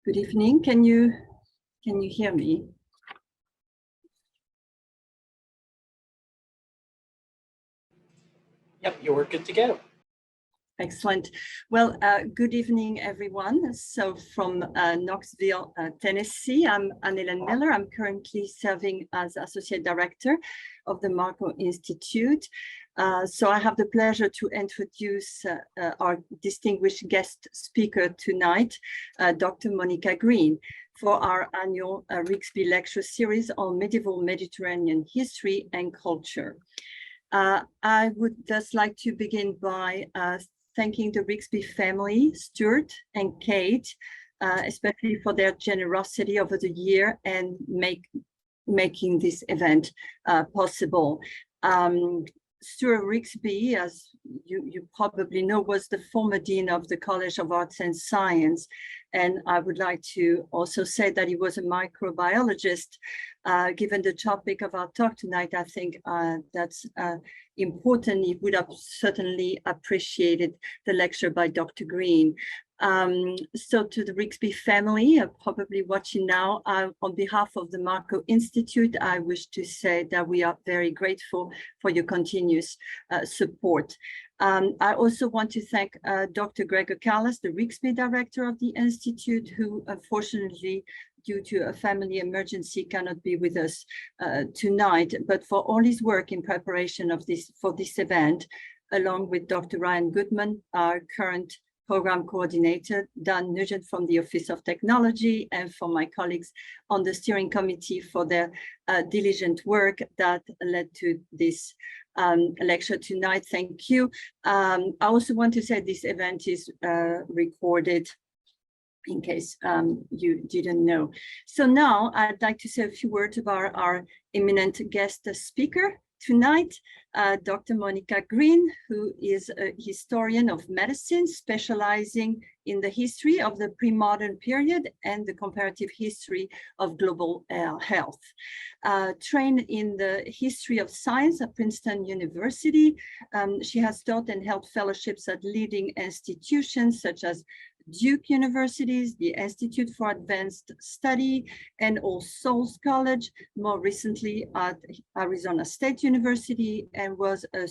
Good evening. Can you hear me? Yep, you're good to go. Excellent. Well, good evening, everyone. So from Knoxville, Tennessee, I'm Anne-Hélène Miller. I'm currently serving as Associate Director of the Marco Institute. So I have the pleasure to introduce our distinguished guest speaker tonight, Dr. Monica Green, for our annual Riggsby Lecture Series on medieval Mediterranean history and culture. I would just like to begin by thanking the Riggsby family, Stuart and Kate, especially for their generosity over the year and making this event possible. Stuart Riggsby, as you probably know, was the former Dean of the College of Arts and Science. And I would like to also say that he was a microbiologist. Given the topic of our talk tonight, I think that's important. He would have certainly appreciated the lecture by Dr. Green. So to the Riggsby family, probably watching now, on behalf of the Marco Institute, I wish to say that we are very grateful for your continuous support. I also want to thank Dr. Gregor Callas, the Riggsby director of the Institute, who unfortunately, due to a family emergency, cannot be with us tonight, but for all his work in preparation of for this event, along with Dr. Ryan Goodman, our current program coordinator, Dan Nugent from the Office of Technology, and for my colleagues on the steering committee for their diligent work that led to this lecture tonight. Thank you. I also want to say this event is recorded in case you didn't know. So now I'd like to say a few words about our eminent guest speaker tonight, Dr. Monica Green, who is a historian of medicine specializing in the history of the pre-modern period and the comparative history of global health. Trained in the history of science at Princeton University, she has taught and held fellowships at leading institutions such as Duke University's, the Institute for Advanced Study, and All Souls College, more recently at Arizona State University, and was a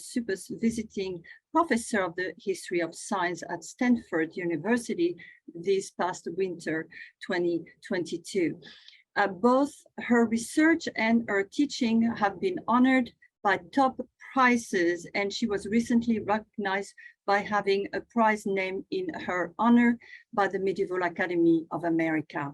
visiting professor of the history of science at Stanford University this past winter, 2022. Both her research and her teaching have been honored by top prizes, and she was recently recognized by having a prize named in her honor by the Medieval Academy of America.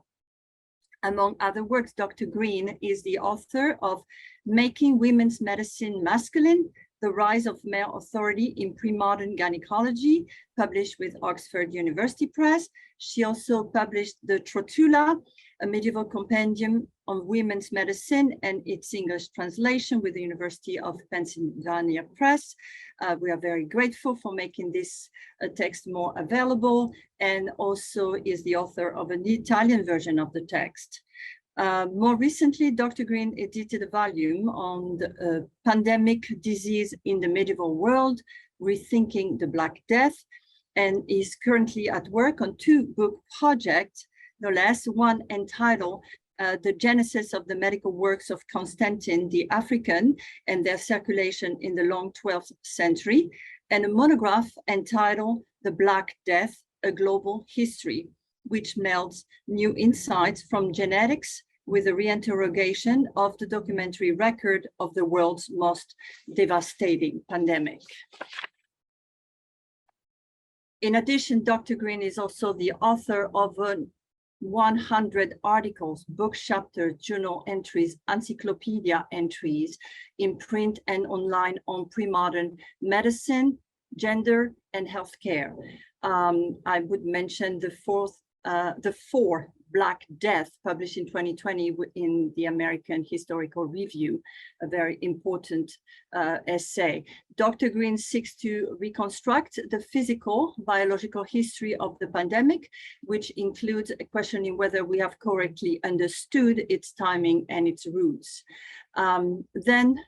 Among other works, Dr. Green is the author of Making Women's Medicine Masculine, The Rise of Male Authority in Pre-Modern Gynecology, published with Oxford University Press. She also published the Trotula, a medieval compendium on women's medicine, and its English translation with the University of Pennsylvania Press. We are very grateful for making this text more available, and also is the author of an Italian version of the text. More recently, Dr. Green edited a volume on the pandemic disease in the medieval world, Rethinking the Black Death, and is currently at work on two book projects, no less, one entitled The Genesis of the Medical Works of Constantine the African and Their Circulation in the Long 12th Century, and a monograph entitled The Black Death, A Global History, which melds new insights from genetics with a reinterrogation of the documentary record of the world's most devastating pandemic. In addition, Dr. Green is also the author of 100 articles, book chapters, journal entries, encyclopedia entries in print and online on pre-modern medicine, gender, and healthcare. I would mention the four Black Death, published in 2020 in the American Historical Review, a very important essay. Dr. Green seeks to reconstruct the physical, biological history of the pandemic, which includes questioning whether we have correctly understood its timing and its roots. Then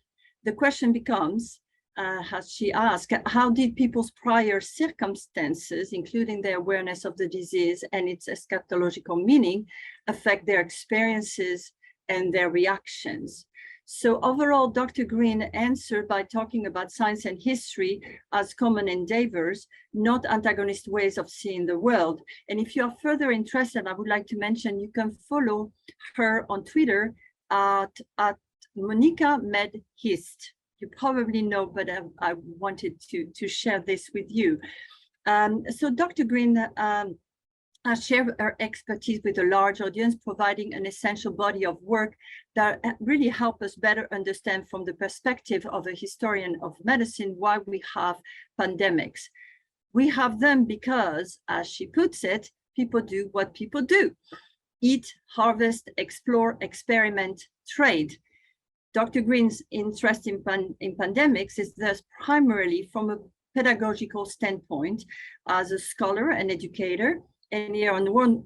the question becomes, as she asked, how did people's prior circumstances, including their awareness of the disease and its eschatological meaning, affect their experiences and their reactions? So overall, Dr. Green answered by talking about science and history as common endeavors, not antagonist ways of seeing the world. And if you are further interested, I would like to mention you can follow her on Twitter at Monica Med Hist. You probably know, but I wanted to share this with you. So Dr. Green has shared her expertise with a large audience, providing an essential body of work that really help us better understand from the perspective of a historian of medicine why we have pandemics. We have them because, as she puts it, people do what people do: eat, harvest, explore, experiment, trade. Dr. Green's interest in pandemics is thus primarily from a pedagogical standpoint as a scholar and educator, and here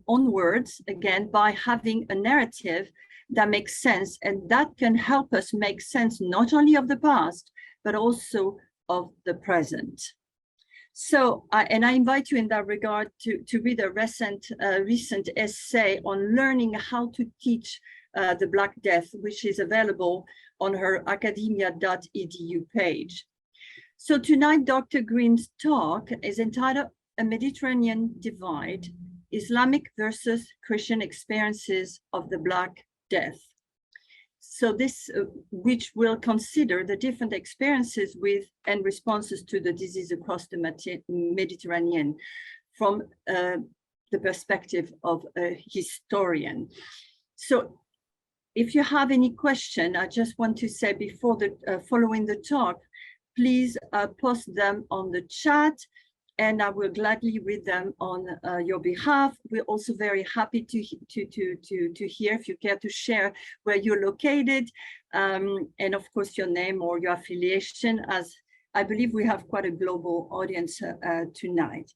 onwards, again, by having a narrative that makes sense, and that can help us make sense not only of the past, but also of the present. So, and I invite you in that regard to read a recent essay on learning how to teach the Black Death, which is available on her academia.edu page. So tonight, Dr. Green's talk is entitled A Mediterranean Divide, Islamic versus Christian Experiences of the Black Death. So this, which will consider the different experiences with and responses to the disease across the Mediterranean from the perspective of a historian. So if you have any question, I just want to say before following the talk, please post them on the chat, and I will gladly read them on your behalf. We're also very happy to hear if you care to share where you're located, and of course your name or your affiliation, as I believe we have quite a global audience tonight.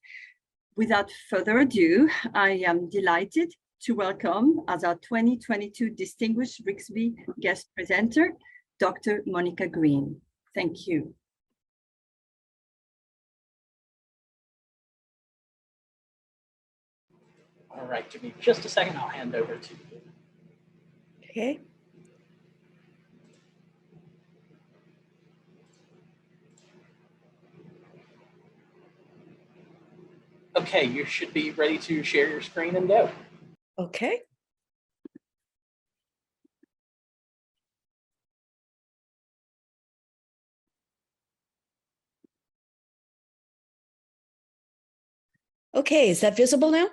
Without further ado, I am delighted to welcome as our 2022 Distinguished Riggsby guest presenter, Dr. Monica Green. Thank you. All right, give me just a second. I'll hand over to you. Okay. Okay, you should be ready to share your screen and go. Okay. Okay, is that visible now?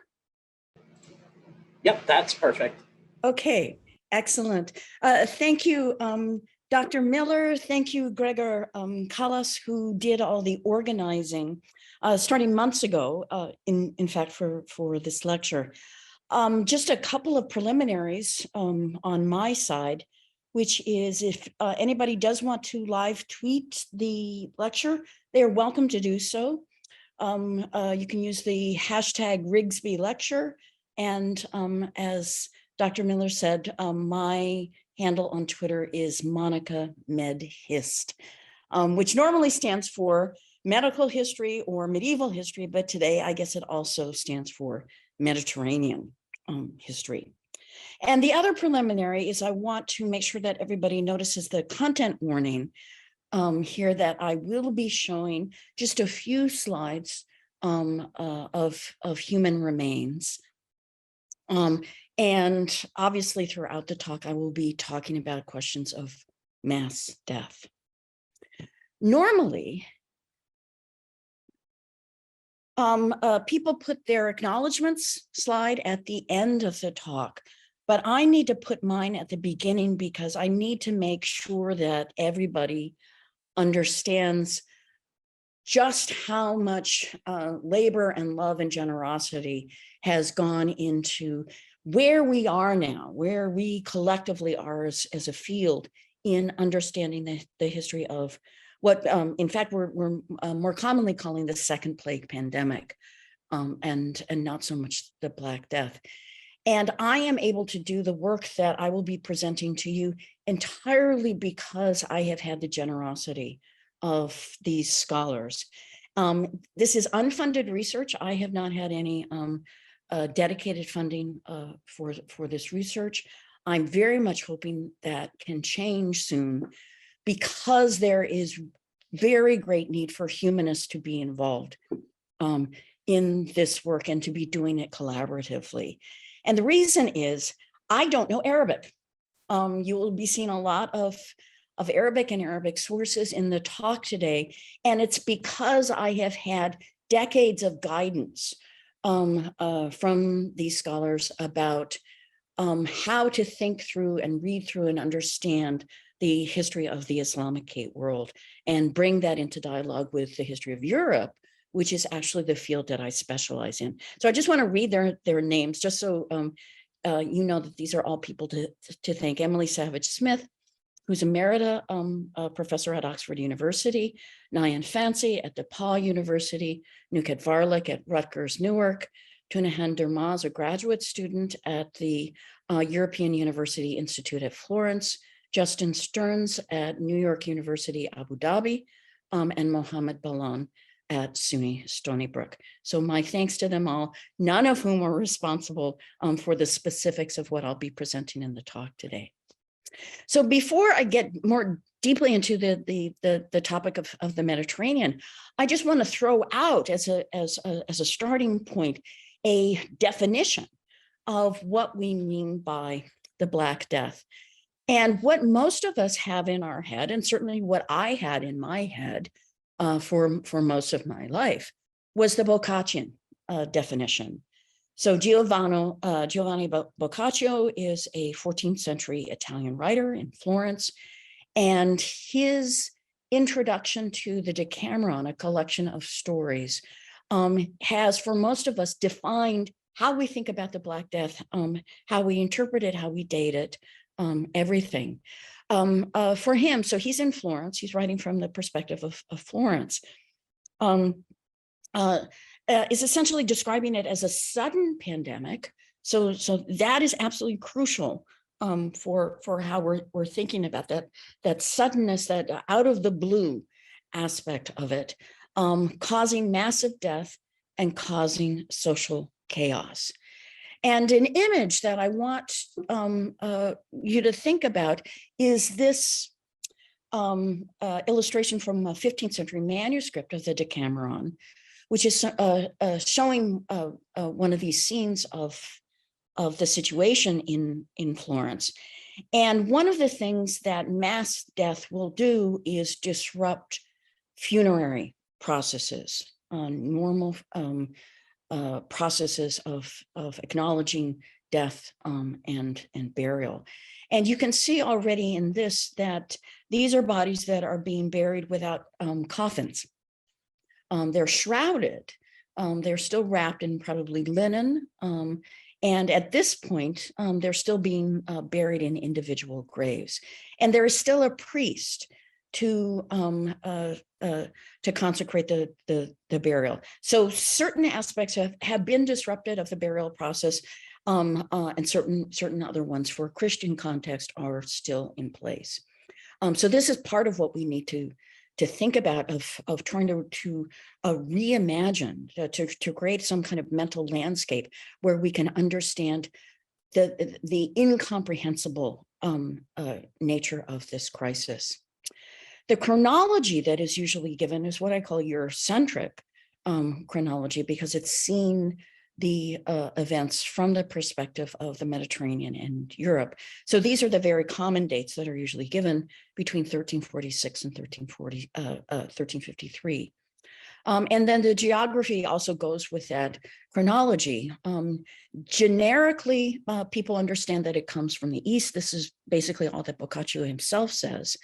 Yep, that's perfect. Okay, excellent. Thank you, Dr. Miller. Thank you, Gregor Callas, who did all the organizing starting months ago, in fact, for this lecture. Just a couple of preliminaries on my side, which is if anybody does want to live tweet the lecture, they are welcome to do so. You can use the hashtag Riggsby lecture. And as Dr. Miller said, my handle on Twitter is Monica Med Hist, which normally stands for medical history or medieval history, but today I guess it also stands for Mediterranean history. And the other preliminary is I want to make sure that everybody notices the content warning here, that I will be showing just a few slides of human remains. And obviously throughout the talk, I will be talking about questions of mass death. Normally, people put their acknowledgements slide at the end of the talk, but I need to put mine at the beginning because I need to make sure that everybody understands just how much labor and love and generosity has gone into where we are now, where we collectively are as a field in understanding the history of what, in fact, we're more commonly calling the second plague pandemic, and not so much the Black Death. And I am able to do the work that I will be presenting to you entirely because I have had the generosity of these scholars. This is unfunded research. I have not had any dedicated funding for this research. I'm very much hoping that can change soon, because there is very great need for humanists to be involved in this work and to be doing it collaboratively. And the reason is, I don't know Arabic. You will be seeing a lot of Arabic and Arabic sources in the talk today. And it's because I have had decades of guidance from these scholars about how to think through and read through and understand the history of the Islamic world and bring that into dialogue with the history of Europe, which is actually the field that I specialize in. So I just want to read their names just so you know that these are all people to thank. Emily Savage Smith, who's Emerita professor at Oxford University, Nyan Fancy at DePaul University, Nuket Varlik at Rutgers Newark, Tunahan Dermaz, a graduate student at the European University Institute at Florence, Justin Stearns at New York University, Abu Dhabi, and Mohammed Balan at SUNY Stony Brook. So my thanks to them all, none of whom are responsible for the specifics of what I'll be presenting in the talk today. So before I get more deeply into the topic of the Mediterranean, I just want to throw out as a starting point a definition of what we mean by the Black Death. And what most of us have in our head, and certainly what I had in my head for most of my life, was the Boccaccian definition. So Giovanni Boccaccio is a 14th century Italian writer in Florence, and his introduction to the Decameron, a collection of stories, has for most of us defined how we think about the Black Death, how we interpret it, how we date it, everything. For him, so he's in Florence, he's writing from the perspective of Florence, is essentially describing it as a sudden pandemic. So that is absolutely crucial for how we're thinking about that suddenness, that out of the blue aspect of it, causing massive death and causing social chaos. And an image that I want you to think about is this illustration from a 15th century manuscript of the Decameron, which is showing one of these scenes of the situation in Florence. And one of the things that mass death will do is disrupt funerary processes, normal processes of acknowledging death and burial. And you can see already in this that these are bodies that are being buried without coffins. They're shrouded. They're still wrapped in probably linen. And at this point, they're still being buried in individual graves. And there is still a priest to consecrate the burial. So certain aspects have been disrupted of the burial process, and certain other ones for Christian context are still in place. So this is part of what we need to think about of trying to reimagine, to create some kind of mental landscape where we can understand the incomprehensible nature of this crisis. The chronology that is usually given is what I call Eurocentric chronology, because it's seen the events from the perspective of the Mediterranean and Europe. So these are the very common dates that are usually given between 1346 and 1353. And then the geography also goes with that chronology. Generically, people understand that it comes from the east. This is basically all that Boccaccio himself says.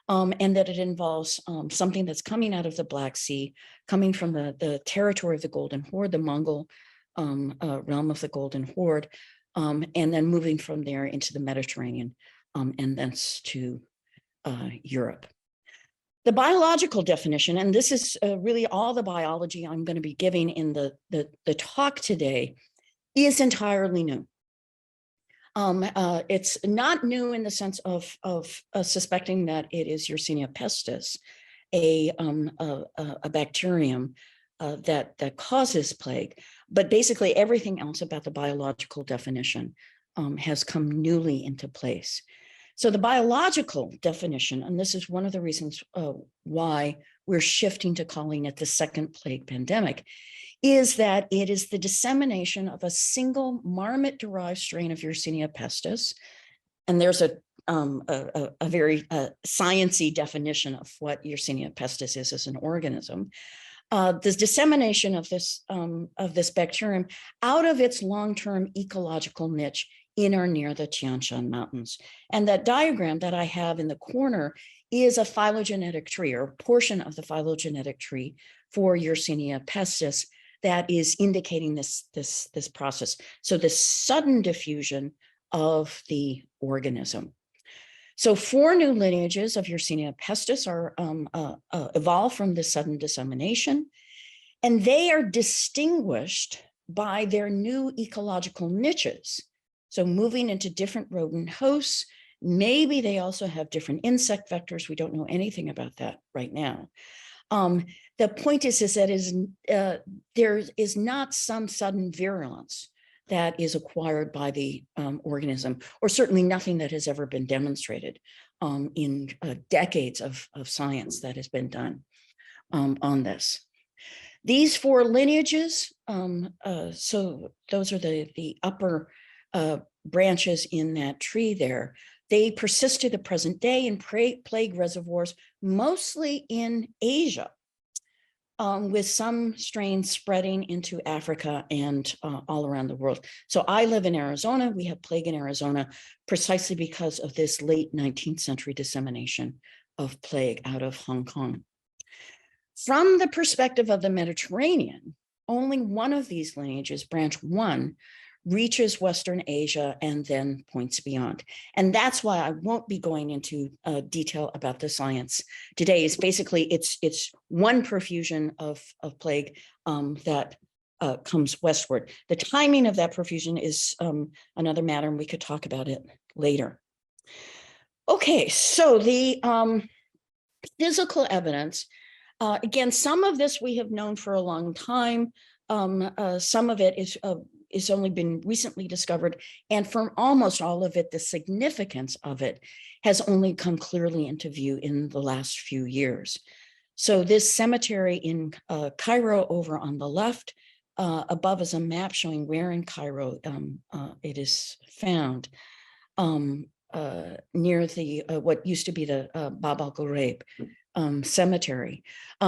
And that it involves something that's coming out of the Black Sea, coming from the territory of the Golden Horde, the Mongol realm of the Golden Horde, and then moving from there into the Mediterranean and thence to Europe. The biological definition, and this is really all the biology I'm going to be giving in the talk today, is entirely new. It's not new in the sense of suspecting that it is Yersinia pestis, a bacterium that causes plague, but basically everything else about the biological definition has come newly into place. So the biological definition, and this is one of the reasons why we're shifting to calling it the second plague pandemic, is that it is the dissemination of a single marmot-derived strain of Yersinia pestis. And there's a very sciencey definition of what Yersinia pestis is as an organism. The dissemination of this bacterium out of its long-term ecological niche in or near the Tian Shan Mountains. And that diagram that I have in the corner is a phylogenetic tree, or a portion of the phylogenetic tree for Yersinia pestis that is indicating this process. So the sudden diffusion of the organism. So 4 new lineages of Yersinia pestis are evolved from this sudden dissemination, and they are distinguished by their new ecological niches. So moving into different rodent hosts, maybe they also have different insect vectors. We don't know anything about that right now. The point is that there is not some sudden virulence that is acquired by the organism, or certainly nothing that has ever been demonstrated in decades of science that has been done on this. These 4 lineages, so those are the upper branches in that tree there. They persist to the present day in plague reservoirs, mostly in Asia, with some strains spreading into Africa and all around the world. So I live in Arizona. We have plague in Arizona precisely because of this late 19th century dissemination of plague out of Hong Kong. From the perspective of the Mediterranean, only one of these lineages, branch 1, reaches Western Asia and then points beyond. And that's why I won't be going into detail about the science today. It's basically, it's one profusion of plague that comes westward. The timing of that profusion is another matter, and we could talk about it later. Okay, so the physical evidence, again, some of this we have known for a long time. Some of it is only been recently discovered, and from almost all of it, the significance of it has only come clearly into view in the last few years. So this cemetery in Cairo over on the left, above is a map showing where in Cairo it is found, near the what used to be the Bab al-Ghuraib cemetery.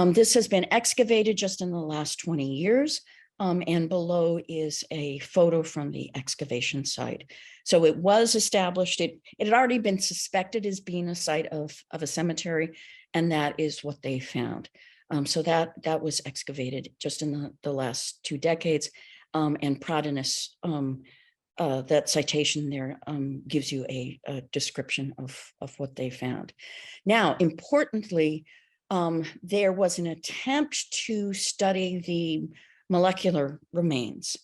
This has been excavated just in the last 20 years. And below is a photo from the excavation site. So it was established, it had already been suspected as being a site of a cemetery, and that is what they found. So that was excavated just in the last 2 decades. And Prodinus, that citation there gives you a description of what they found. Now, importantly, there was an attempt to study the molecular remains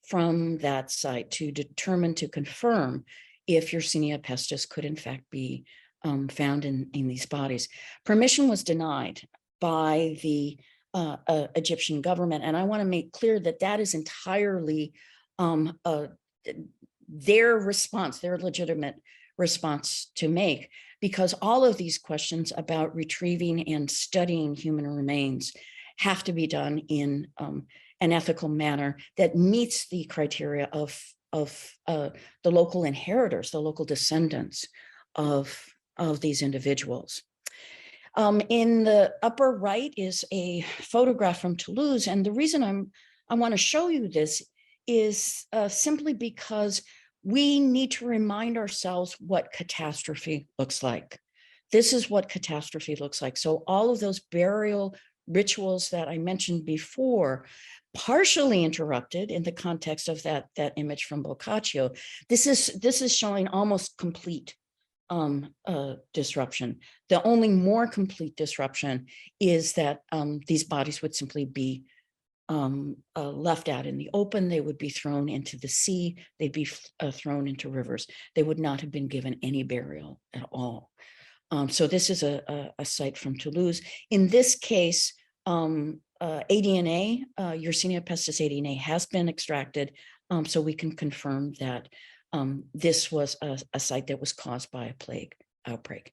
from that site to determine, to confirm if Yersinia pestis could in fact be found in these bodies. Permission was denied by the Egyptian government, and I want to make clear that that is entirely their response, their legitimate response to make, because all of these questions about retrieving and studying human remains have to be done in an ethical manner that meets the criteria of the local inheritors, the local descendants of these individuals. In the upper right is a photograph from Toulouse, and the reason I want to show you this is simply because we need to remind ourselves what catastrophe looks like. This is what catastrophe looks like. So all of those burial rituals that I mentioned before, partially interrupted in the context of that image from Boccaccio. This is showing almost complete disruption. The only more complete disruption is that these bodies would simply be left out in the open. They would be thrown into the sea. They'd be thrown into rivers. They would not have been given any burial at all. So this is a site from Toulouse. In this case, ADNA, Yersinia pestis ADNA, has been extracted, so we can confirm that this was a site that was caused by a plague outbreak.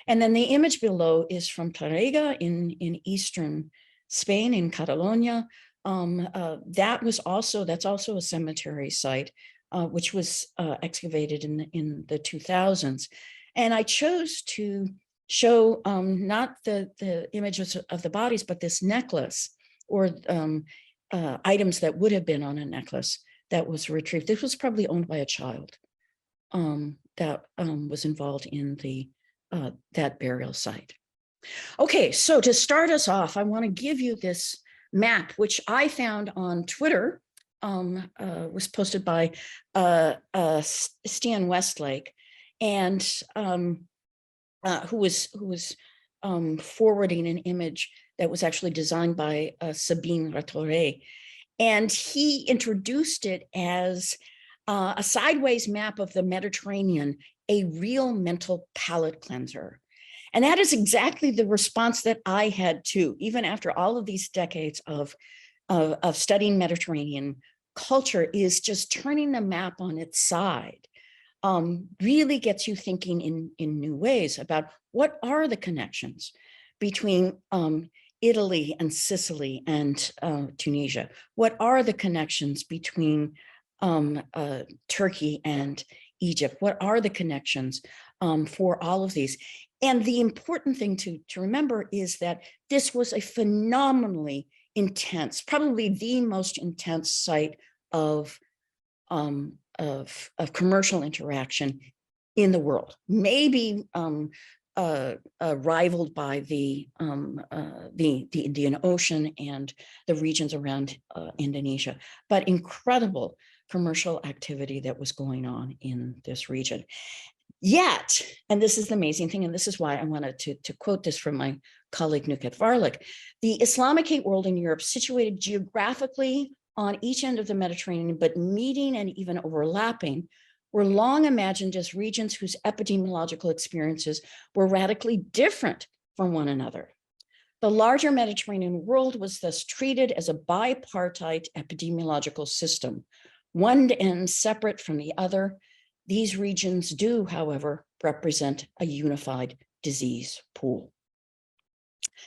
And then the image below is from Tárrega in eastern Spain, in Catalonia. That's also a cemetery site, which was excavated in the 2000s. And I chose to show not the images of the bodies, but this necklace, or items that would have been on a necklace that was retrieved. This was probably owned by a child that was involved in that burial site. Okay, so to start us off, I want to give you this map, which I found on Twitter, was posted by Stan Westlake, and who was forwarding an image that was actually designed by Sabine Ratoré. And he introduced it as a sideways map of the Mediterranean, a real mental palate cleanser. And that is exactly the response that I had too, even after all of these decades of studying Mediterranean culture, is just turning the map on its side. Really gets you thinking in new ways about what are the connections between Italy and Sicily and Tunisia. What are the connections between Turkey and Egypt? What are the connections for all of these? And the important thing to remember is that this was a phenomenally intense, probably the most intense site of commercial interaction in the world, maybe rivaled by the Indian Ocean and the regions around Indonesia, but incredible commercial activity that was going on in this region. Yet, and this is the amazing thing, and this is why I wanted to quote this from my colleague Nuket Varlik, the Islamicate world in Europe, situated geographically on each end of the Mediterranean, but meeting and even overlapping, were long imagined as regions whose epidemiological experiences were radically different from one another. The larger Mediterranean world was thus treated as a bipartite epidemiological system, one end separate from the other. These regions do, however, represent a unified disease pool.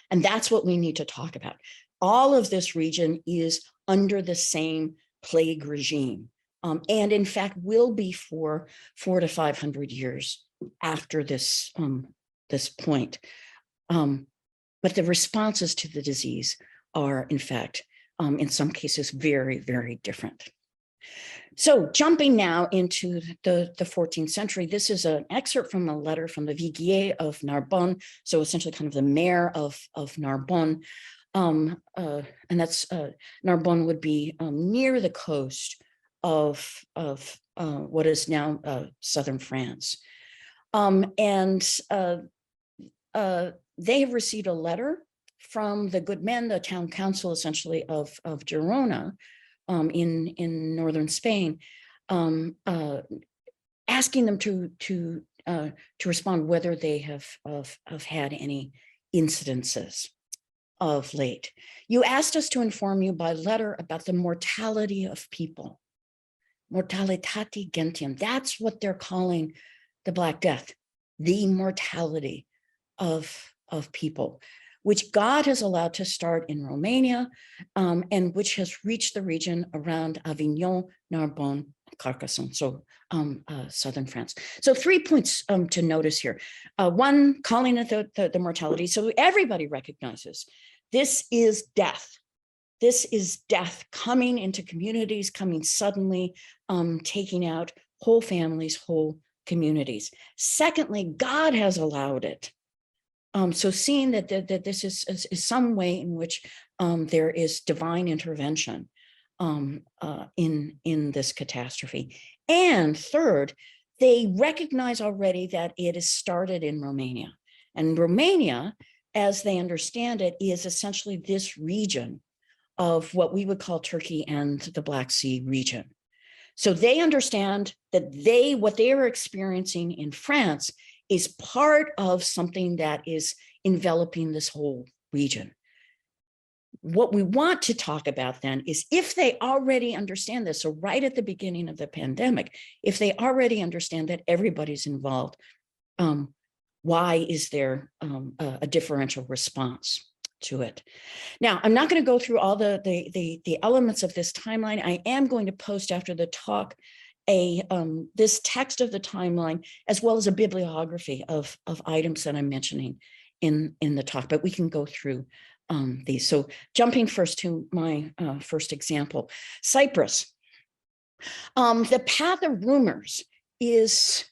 And that's what we need to talk about. All of this region is under the same plague regime, and in fact will be for 400 to 500 years after this point. But the responses to the disease are, in fact, in some cases, very, very different. So jumping now into the 14th century, this is an excerpt from a letter from the Viguier of Narbonne, so essentially kind of the mayor of Narbonne. And that's Narbonne would be near the coast of what is now southern France. And they have received a letter from the good men, the town council essentially of Girona, in northern Spain, asking them to respond whether they have had any incidences of late. You asked us to inform you by letter about the mortality of people, mortalitate gentium. That's what they're calling the Black Death, the mortality of people, which God has allowed to start in Romania, and which has reached the region around Avignon, Narbonne, Carcassonne, so southern France. So 3 points to notice here. One, calling it the mortality. So everybody recognizes this is death. This is death coming into communities, coming suddenly, taking out whole families, whole communities. Secondly, God has allowed it. So seeing that this is some way in which there is divine intervention in this catastrophe. And third, they recognize already that it has started in Romania. And Romania, as they understand it, is essentially this region of what we would call Turkey and the Black Sea region. So they understand that what they are experiencing in France is part of something that is enveloping this whole region. What we want to talk about then is if they already understand this, so right at the beginning of the pandemic, if they already understand that everybody's involved, why is there a differential response to it? Now, I'm not going to go through all the elements of this timeline. I am going to post after the talk this text of the timeline, as well as a bibliography of items that I'm mentioning in the talk, but we can go through these. So jumping first to my first example, Cyprus. The path of rumors is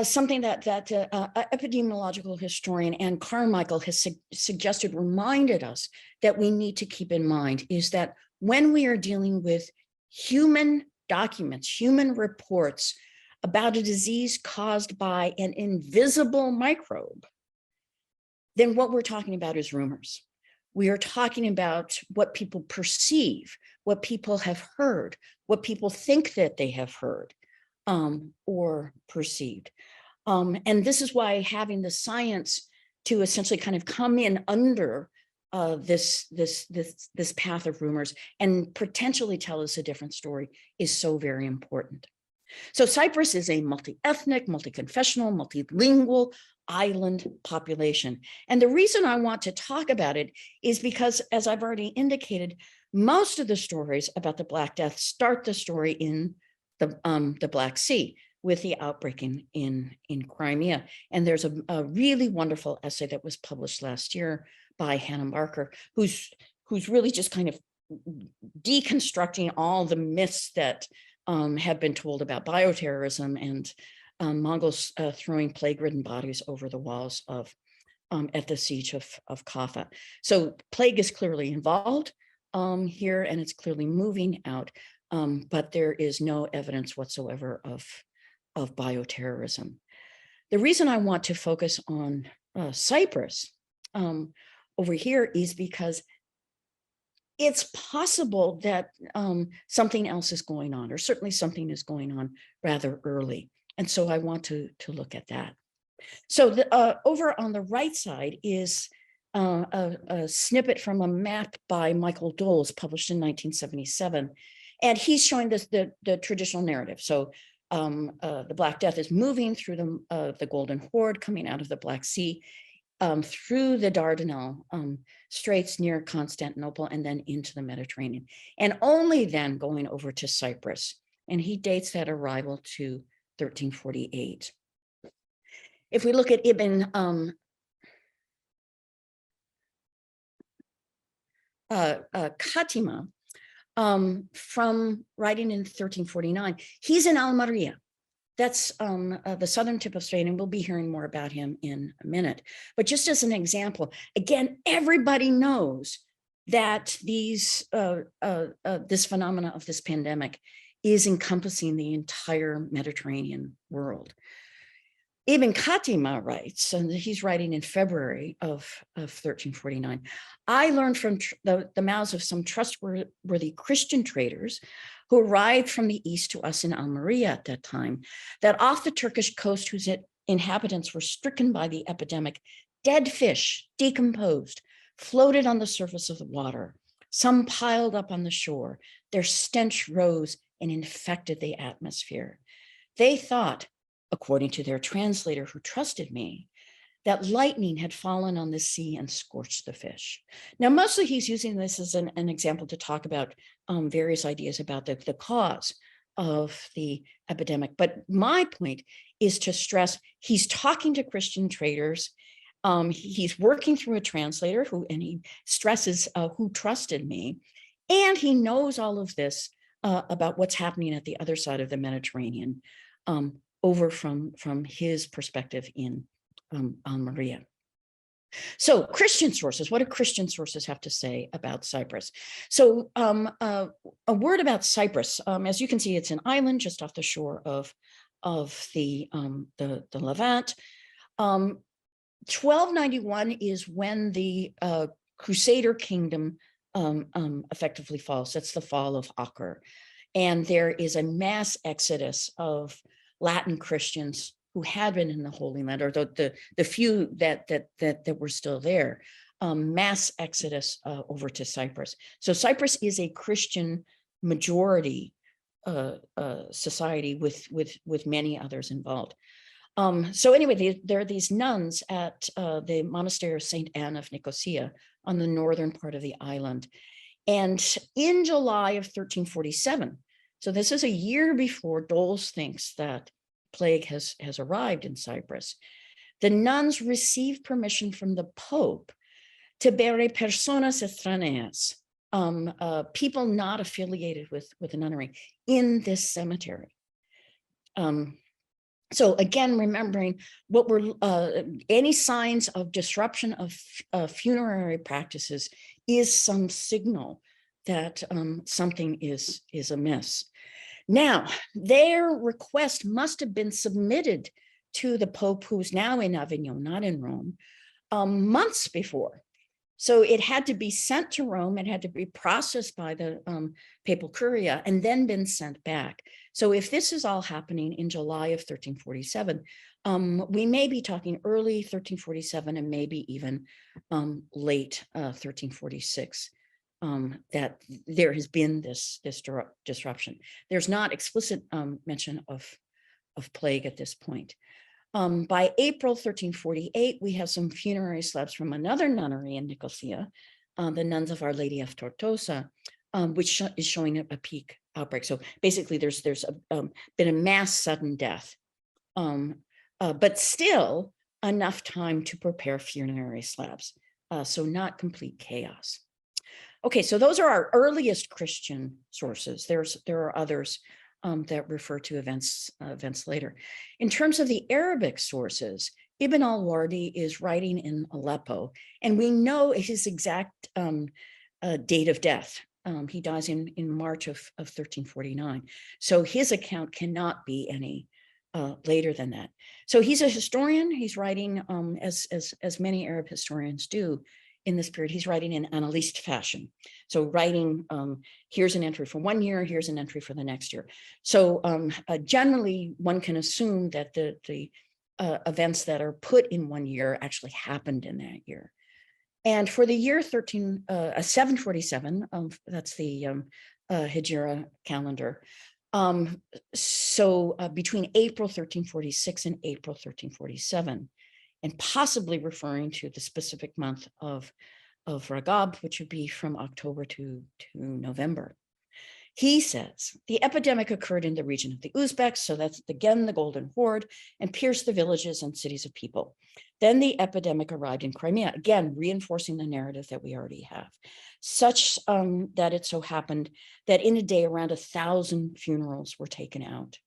something that epidemiological historian Anne Carmichael has suggested, reminded us that we need to keep in mind, is that when we are dealing with human documents, human reports about a disease caused by an invisible microbe, then what we're talking about is rumors. We are talking about what people perceive, what people have heard, what people think that they have heard or perceived. And this is why having the science to essentially kind of come in under this path of rumors and potentially tell us a different story is so very important. So Cyprus is a multi-ethnic, multi-confessional, multilingual island population. And the reason I want to talk about it is because, as I've already indicated, most of the stories about the Black Death start the story in the Black Sea with the outbreak in Crimea. And there's a really wonderful essay that was published last year by Hannah Barker, who's really just kind of deconstructing all the myths that have been told about bioterrorism and Mongols throwing plague-ridden bodies over the walls of at the siege of Kaffa. So plague is clearly involved here, and it's clearly moving out, but there is no evidence whatsoever of bioterrorism. The reason I want to focus on Cyprus over here is because it's possible that something else is going on, or certainly something is going on rather early. And so I want to look at that. So over on the right side is a snippet from a map by Michael Doles, published in 1977. And he's showing this the traditional narrative. So the Black Death is moving through the Golden Horde, coming out of the Black Sea, through the Dardanelles Straits near Constantinople, and then into the Mediterranean, and only then going over to Cyprus. And he dates that arrival to 1348. If we look at Ibn Khatima, from writing in 1349, he's in Almeria. That's the southern tip of Spain, and we'll be hearing more about him in a minute. But just as an example, again, everybody knows that this phenomena of this pandemic is encompassing the entire Mediterranean world. Ibn Khatima writes, and he's writing in February of 1349, I learned from the mouths of some trustworthy Christian traders who arrived from the east to us in Almeria at that time, that off the Turkish coast, whose inhabitants were stricken by the epidemic, dead fish, decomposed, floated on the surface of the water. Some piled up on the shore. Their stench rose and infected the atmosphere. They thought, according to their translator who trusted me, that lightning had fallen on the sea and scorched the fish. Now, mostly he's using this as an example to talk about various ideas about the cause of the epidemic. But my point is to stress he's talking to Christian traders. He's working through a translator and he stresses who trusted me. And he knows all of this about what's happening at the other side of the Mediterranean, over from his perspective in Almeria. So Christian sources, what do Christian sources have to say about Cyprus? So a word about Cyprus, as you can see, it's an island just off the shore of the Levant. 1291 is when the Crusader kingdom effectively falls. That's the fall of Acre. And there is a mass exodus of Latin Christians who had been in the Holy Land, or the few that were still there, mass exodus over to Cyprus. So Cyprus is a Christian majority society with many others involved. So anyway, there are these nuns at the monastery of St. Anne of Nicosia on the northern part of the island. And in July of 1347, so this is a year before Doles thinks that plague has arrived in Cyprus, the nuns received permission from the Pope to bury personas extrañas, people not affiliated with the nunnery, in this cemetery. So again, remembering what were any signs of disruption of funerary practices is some signal that something is amiss. Now, their request must have been submitted to the Pope, who's now in Avignon, not in Rome, months before. So it had to be sent to Rome, it had to be processed by the papal curia and then been sent back. So if this is all happening in July of 1347, we may be talking early 1347 and maybe even late 1346, that there has been this disruption. There's not explicit mention of plague at this point. By April 1348, we have some funerary slabs from another nunnery in Nicosia, the Nuns of Our Lady of Tortosa, which is showing a peak outbreak. So basically, there's been a mass sudden death, but still enough time to prepare funerary slabs. So not complete chaos. Okay, so those are our earliest Christian sources. There are others that refer to events later. In terms of the Arabic sources, Ibn al-Wardi is writing in Aleppo, and we know his exact date of death. He dies in March of 1349. So his account cannot be any later than that. So he's a historian. He's writing, as many Arab historians do, in this period, he's writing in analyst fashion. So writing, here's an entry for 1 year, here's an entry for the next year. So generally, one can assume that the events that are put in 1 year actually happened in that year. And for the year 747, that's the Hijra calendar. So between April 1346 and April 1347, and possibly referring to the specific month of Ragab, which would be from October to November. He says, the epidemic occurred in the region of the Uzbeks, so that's again the Golden Horde, and pierced the villages and cities of people. Then the epidemic arrived in Crimea, again, reinforcing the narrative that we already have, such that it so happened that in a day, around 1,000 funerals were taken out.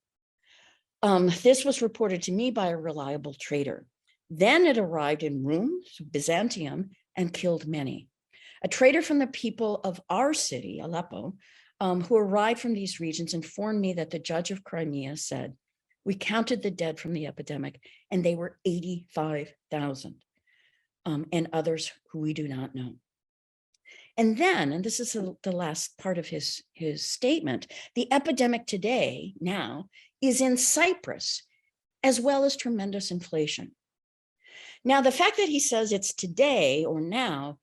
This was reported to me by a reliable trader. Then it arrived in Rum, so Byzantium, and killed many. A trader from the people of our city, Aleppo, who arrived from these regions, informed me that the judge of Crimea said, we counted the dead from the epidemic, and they were 85,000, and others who we do not know. And then, and this is the last part of his statement, the epidemic today, now, is in Cyprus, as well as tremendous inflation. Now, the fact that he says it's today or now,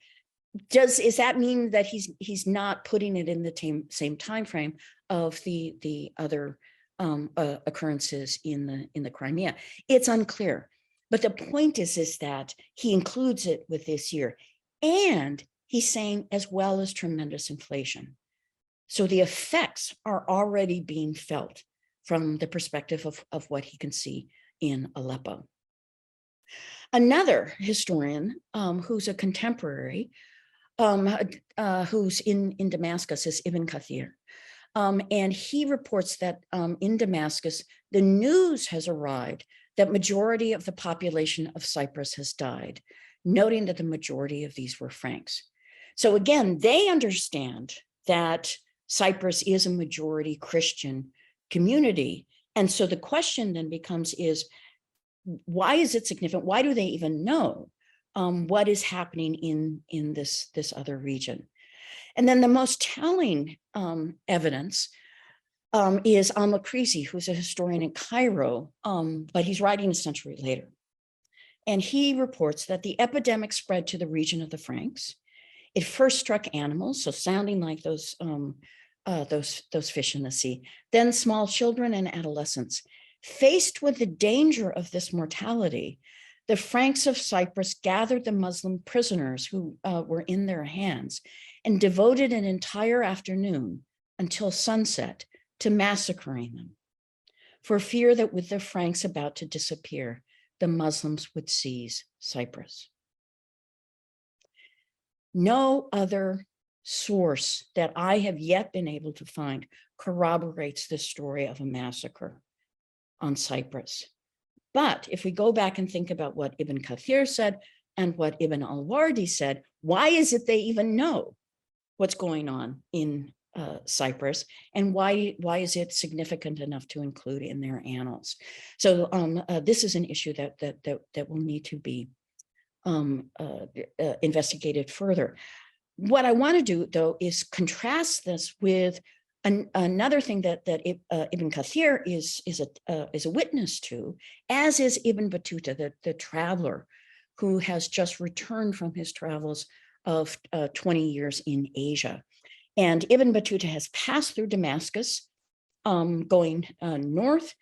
does that mean that he's not putting it in the same time frame of the other occurrences in the Crimea? It's unclear, but the point is that he includes it with this year, and he's saying as well as tremendous inflation. So the effects are already being felt from the perspective of what he can see in Aleppo. Another historian who's a contemporary, who's in Damascus, is Ibn Kathir. And he reports that in Damascus, the news has arrived that majority of the population of Cyprus has died, noting that the majority of these were Franks. So again, they understand that Cyprus is a majority Christian community. And so the question then becomes why is it significant? Why do they even know what is happening in this other region? And then the most telling evidence is al-Makrizi, who's a historian in Cairo, but he's writing a century later. And he reports that the epidemic spread to the region of the Franks. It first struck animals, so sounding like those fish in the sea, then small children and adolescents. Faced with the danger of this mortality, the Franks of Cyprus gathered the Muslim prisoners who were in their hands and devoted an entire afternoon until sunset to massacring them, for fear that with the Franks about to disappear, the Muslims would seize Cyprus. No other source that I have yet been able to find corroborates this story of a massacre on Cyprus. But if we go back and think about what Ibn Kathir said and what Ibn al-Wardi said, why is it they even know what's going on in Cyprus, and why is it significant enough to include in their annals? So this is an issue that will need to be investigated further. What I want to do, though, is contrast this with another thing that Ibn Kathir is a witness to, as is Ibn Battuta, the traveler who has just returned from his travels of 20 years in Asia. And Ibn Battuta has passed through Damascus, going north,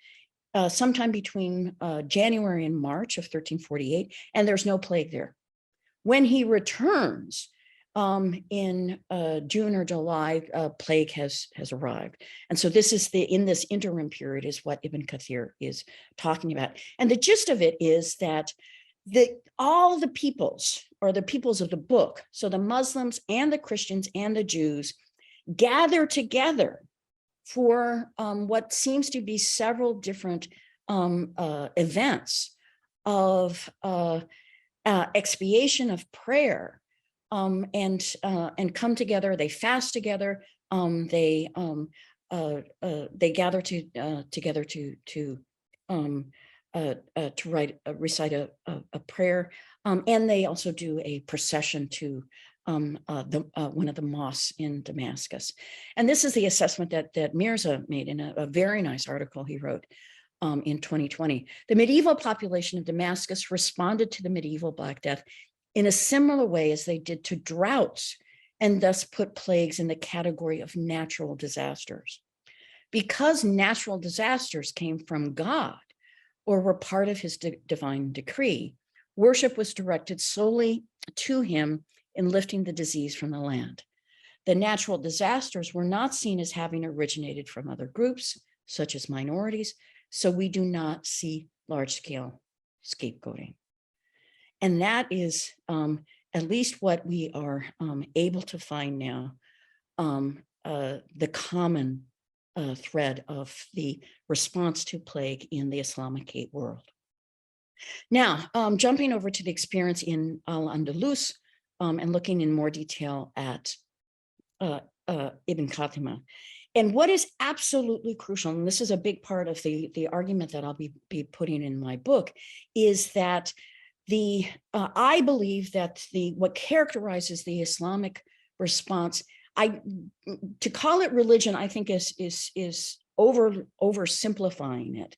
sometime between January and March of 1348, and there's no plague there. When he returns in June or July, plague has arrived. And so this is in this interim period is what Ibn Kathir is talking about. And the gist of it is that all the peoples, or the peoples of the book, so the Muslims and the Christians and the Jews, gather together for what seems to be several different events of expiation, of prayer, and come together. They fast together. They gather together to recite a prayer, and they also do a procession to one of the mosques in Damascus. And this is the assessment that Mirza made in a very nice article he wrote in 2020. The medieval population of Damascus responded to the medieval Black Death in a similar way as they did to droughts, and thus put plagues in the category of natural disasters. Because natural disasters came from God, or were part of his divine decree, worship was directed solely to him in lifting the disease from the land. The natural disasters were not seen as having originated from other groups, such as minorities, so we do not see large-scale scapegoating. And that is at least what we are able to find now, the common thread of the response to plague in the Islamic world. Now, jumping over to the experience in Al-Andalus, and looking in more detail at Ibn Khatima. And what is absolutely crucial, and this is a big part of the argument that I'll be putting in my book, is that I believe that what characterizes the Islamic response, to call it religion, I think is oversimplifying it,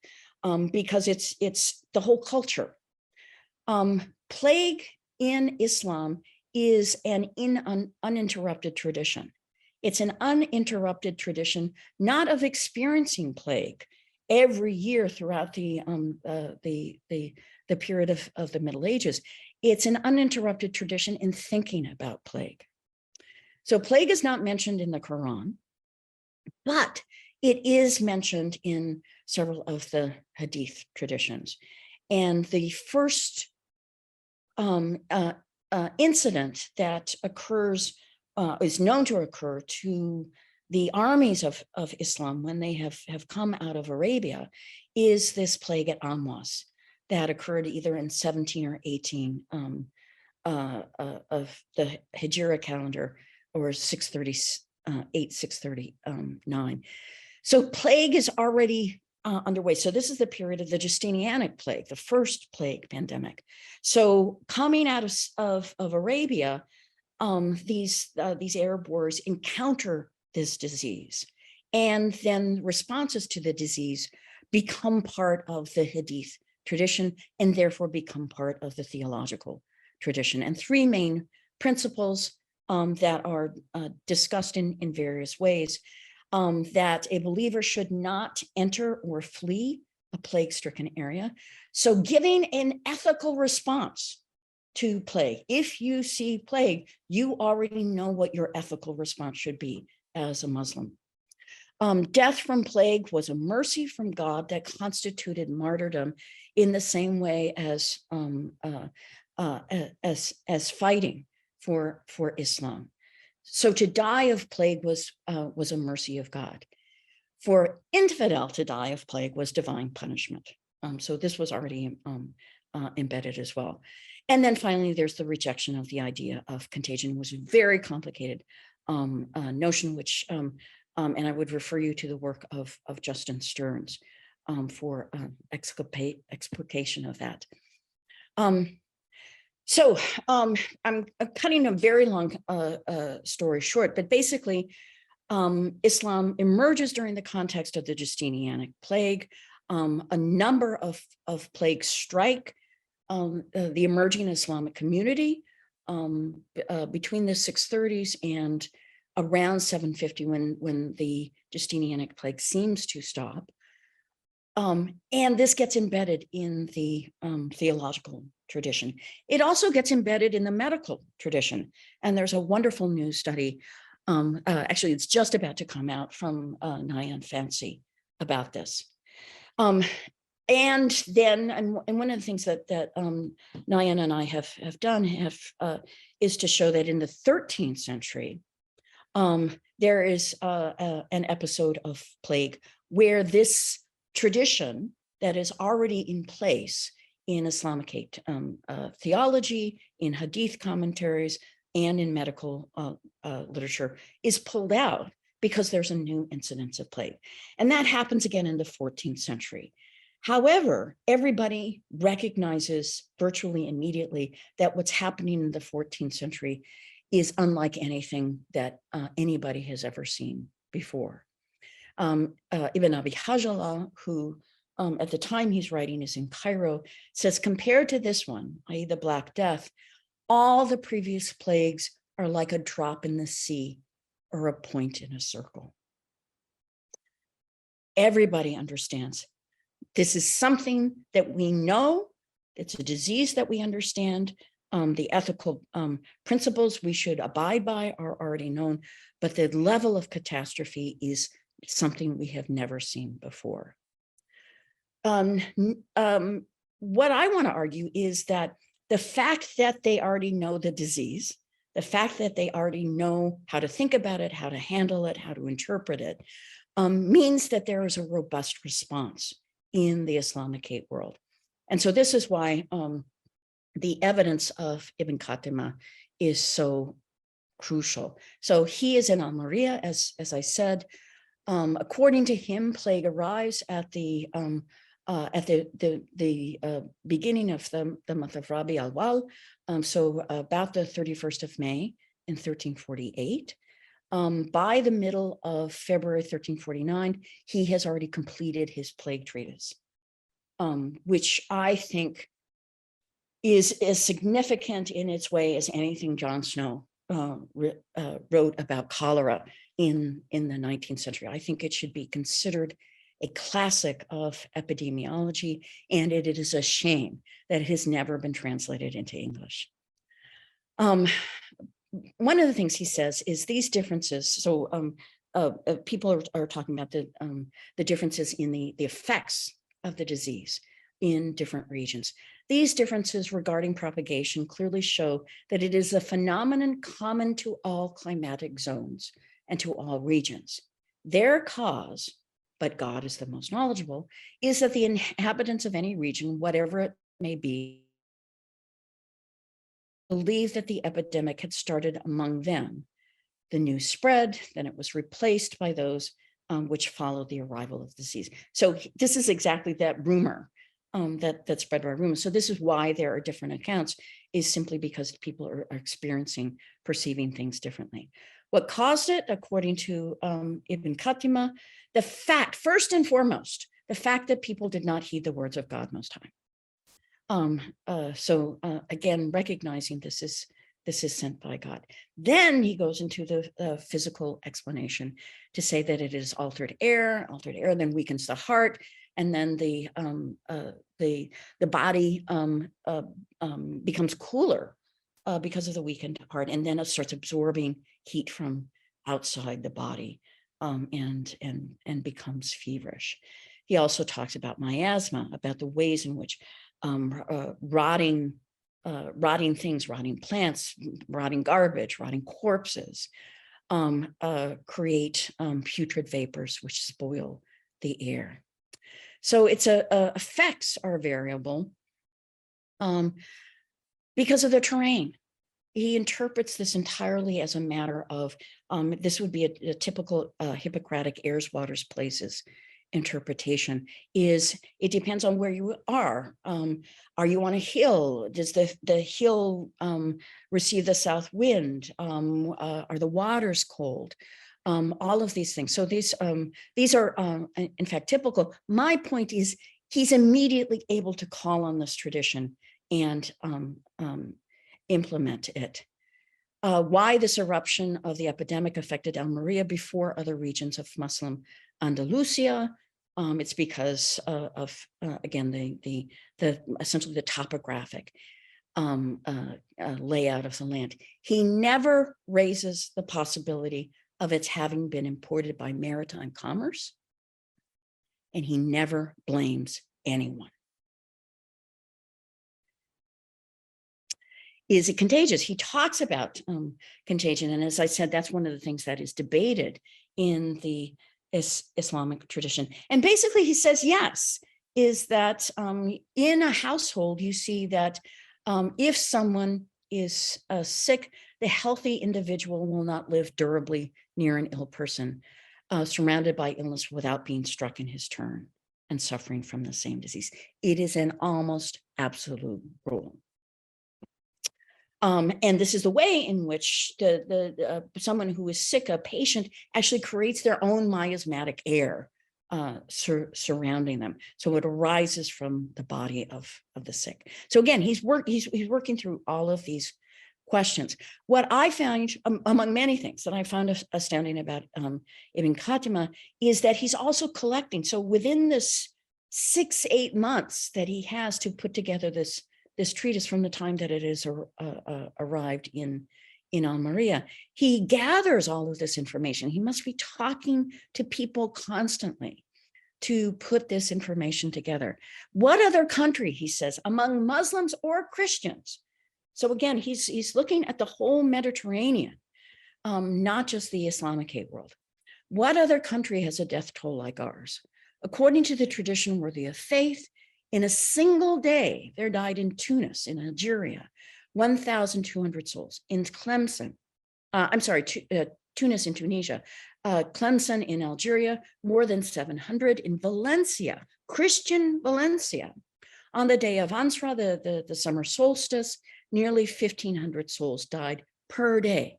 because it's the whole culture. Plague in Islam is an uninterrupted tradition. It's an uninterrupted tradition, not of experiencing plague every year throughout the period of the Middle Ages. It's an uninterrupted tradition in thinking about plague. So plague is not mentioned in the Quran, but it is mentioned in several of the Hadith traditions. And the first incident that occurs, is known to occur to the armies of Islam when they have come out of Arabia, is this plague at Amwas that occurred either in 17 or 18 of the Hijra calendar, or 638, 639. So plague is already underway. So this is the period of the Justinianic plague, the first plague pandemic. So coming out of Arabia, these Arab wars encounter this disease, And then responses to the disease become part of the Hadith tradition and therefore become part of the theological tradition. And three main principles that are discussed in various ways, that a believer should not enter or flee a plague-stricken area. So giving an ethical response to plague. If you see plague, you already know what your ethical response should be as a Muslim. Death from plague was a mercy from God that constituted martyrdom in the same way as fighting for Islam. So to die of plague was a mercy of God. For infidel to die of plague was divine punishment. So this was already embedded as well. And then finally, there's the rejection of the idea of contagion, which is a very complicated notion, which, and I would refer you to the work of Justin Stearns for explication of that. So I'm cutting a very long story short, but basically, Islam emerges during the context of the Justinianic plague. A number of plagues strike the emerging Islamic community between the 630s and around 750 when the Justinianic plague seems to stop. And this gets embedded in the theological tradition. It also gets embedded in the medical tradition. And there's a wonderful new study. Actually, it's just about to come out from Nyan Fancy about this. And then, and one of the things that Nyan and I have done is to show that in the 13th century, there is an episode of plague where this tradition that is already in place in Islamic theology, in Hadith commentaries, and in medical literature is pulled out because there's a new incidence of plague. And that happens again in the 14th century. However, everybody recognizes virtually immediately that what's happening in the 14th century is unlike anything that anybody has ever seen before. Ibn Abi Hajjala, who at the time he's writing is in Cairo, says compared to this one, i.e. the Black Death, all the previous plagues are like a drop in the sea or a point in a circle. Everybody understands this is something that we know. It's a disease that we understand. The ethical principles we should abide by are already known, but the level of catastrophe is something we have never seen before. What I want to argue is that the fact that they already know the disease, the fact that they already know how to think about it, how to handle it, how to interpret it, means that there is a robust response in the Islamic world. And so this is why the evidence of Ibn Khatima is so crucial. So he is in Almeria, as I said. According to him, plague arrives at the beginning of the month of Rabi al-Awwal, so about the 31st of May in 1348. By the middle of February 1349, he has already completed his plague treatise, which I think is as significant in its way as anything John Snow wrote about cholera in the 19th century. I think it should be considered a classic of epidemiology, and it is a shame that it has never been translated into English. One of the things he says is these differences. So people are talking about the differences in the effects of the disease in different regions. These differences regarding propagation clearly show that it is a phenomenon common to all climatic zones and to all regions. Their cause, but God is the most knowledgeable, is that the inhabitants of any region, whatever it may be, believe that the epidemic had started among them. The news spread, then it was replaced by those which followed the arrival of the disease. So this is exactly that rumor that spread by rumor. So this is why there are different accounts, is simply because people are experiencing, perceiving things differently. What caused it, according to Ibn Khatima, the fact, first and foremost, the fact that people did not heed the words of God Most High. Again, recognizing this is sent by God. Then he goes into the physical explanation to say that it is altered air then weakens the heart, and then the body becomes cooler because of the weakened heart, and then it starts absorbing heat from outside the body and becomes feverish. He also talks about miasma, about the ways in which rotting things, rotting plants, rotting garbage, rotting corpses create putrid vapors which spoil the air. So its effects are variable because of the terrain. He interprets this entirely as a matter of, this would be a typical Hippocratic airs, waters, places interpretation. Is it depends on where you are. Are you on a hill? Does the hill receive the south wind? Are the waters cold? All of these things. So these are in fact typical. My point is he's immediately able to call on this tradition and implement it. Why this eruption of the epidemic affected Almeria before other regions of Muslim Andalusia? It's because of again the essentially the topographic layout of the land. He never raises the possibility of its having been imported by maritime commerce, and he never blames anyone. Is it contagious? He talks about contagion, and as I said, that's one of the things that is debated in the Islamic tradition. And basically he says yes, is that in a household you see that if someone is sick, the healthy individual will not live durably near an ill person, surrounded by illness without being struck in his turn and suffering from the same disease. It is an almost absolute rule. And this is the way in which someone who is sick, a patient, actually creates their own miasmatic air surrounding them. So it arises from the body of the sick. So again, he's working through all of these questions. What I found, among many things that I found astounding about Ibn Khatima, is that he's also collecting. So within this 6-8 months that he has to put together this treatise from the time that it is arrived in Almeria, he gathers all of this information. He must be talking to people constantly to put this information together. What other country, he says, among Muslims or Christians? So again, he's looking at the whole Mediterranean, not just the Islamic world. What other country has a death toll like ours? According to the tradition worthy of faith, in a single day, there died in Tunis, in Algeria, 1,200 souls. In Tlemcen, Tunis in Tunisia, Tlemcen in Algeria, more than 700. In Valencia, Christian Valencia, on the day of Ansra, the summer solstice, nearly 1,500 souls died per day.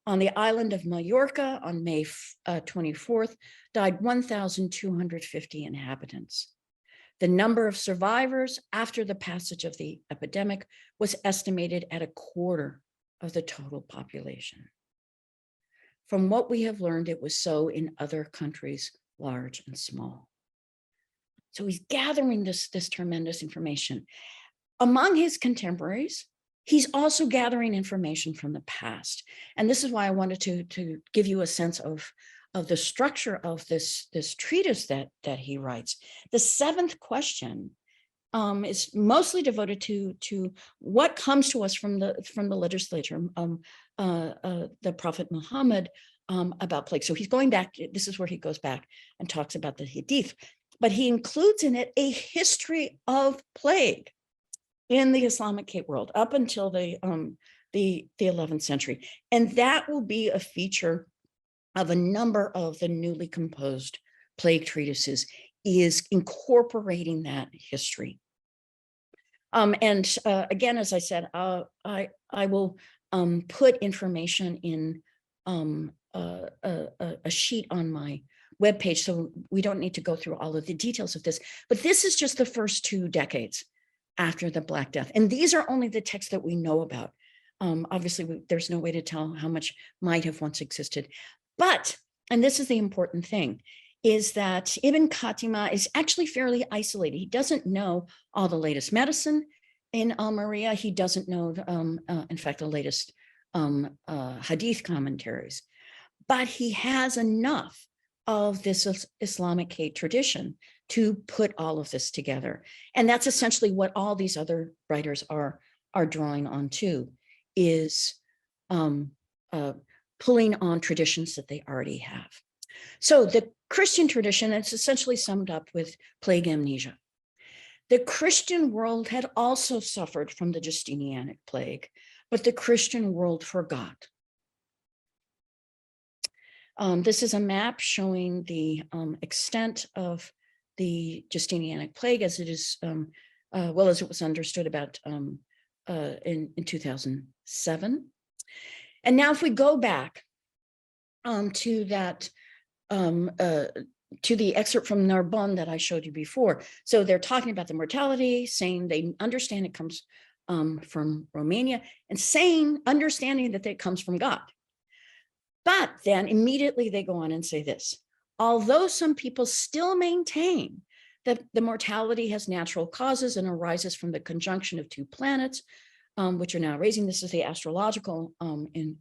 On the island of Mallorca, on May 24th, died 1,250 inhabitants. The number of survivors after the passage of the epidemic was estimated at 1/4 of the total population. From what we have learned, it was so in other countries, large and small. So he's gathering this tremendous information. Among his contemporaries, he's also gathering information from the past. And this is why I wanted to give you a sense of the structure of this treatise that he writes. The 7th question is mostly devoted to what comes to us from the legislature, the Prophet Muhammad, about plague. So he's going back, this is where he goes back and talks about the Hadith, but he includes in it a history of plague in the Islamic Cape world up until the 11th century. And that will be a feature of a number of the newly composed plague treatises, is incorporating that history. Again, as I said, I will put information in a sheet on my webpage, so we don't need to go through all of the details of this, but this is just the first 2 decades after the Black Death. And these are only the texts that we know about. Obviously, there's no way to tell how much might have once existed. But, and this is the important thing, is that Ibn Khatima is actually fairly isolated. He doesn't know all the latest medicine in Almeria. He doesn't know, in fact, the latest hadith commentaries. But he has enough of this Islamic hate tradition to put all of this together. And that's essentially what all these other writers are drawing on too, is pulling on traditions that they already have. So the Christian tradition, it's essentially summed up with plague amnesia. The Christian world had also suffered from the Justinianic plague, but the Christian world forgot. This is a map showing the extent of the Justinianic plague as it is, well, as it was understood about in 2007. And now if we go back to that, to the excerpt from Narbonne that I showed you before. So they're talking about the mortality, saying they understand it comes from Romania, and saying, understanding that it comes from God. But then immediately they go on and say this: although some people still maintain that the mortality has natural causes and arises from the conjunction of 2 planets, which are now raising, this is the astrological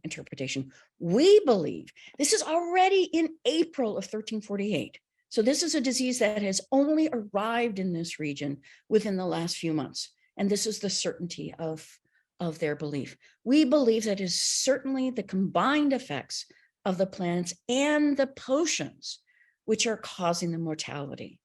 interpretation. We believe, this is already in April of 1348. So this is a disease that has only arrived in this region within the last few months. And this is the certainty of their belief. We believe that is certainly the combined effects of the planets and the potions which are causing the mortality.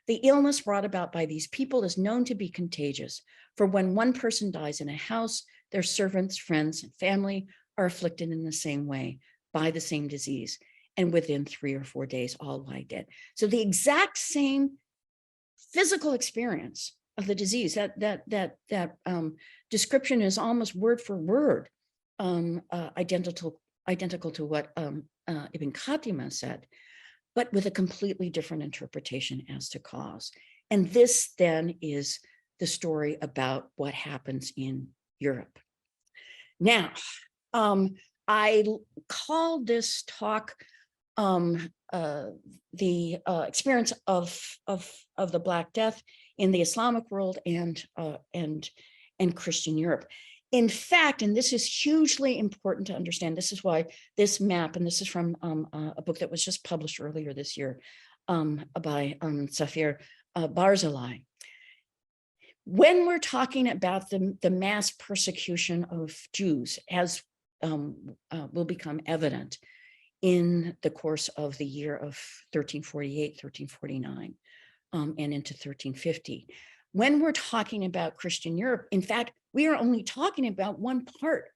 The illness brought about by these people is known to be contagious, for when one person dies in a house, their servants, friends, and family are afflicted in the same way by the same disease, and within 3 or 4 days, all lie dead. So the exact same physical experience of the disease, that description is almost word for word identical to what Ibn Khatima said, but with a completely different interpretation as to cause. And this then is the story about what happens in Europe. Now, I called this talk the experience of the Black Death in the Islamic world and Christian Europe. In fact, and this is hugely important to understand, this is why this map, and this is from a book that was just published earlier this year by Safir Barzilai. When we're talking about the mass persecution of Jews, as will become evident in the course of the year of 1348, 1349, and into 1350. When we're talking about Christian Europe, in fact, we are only talking about one part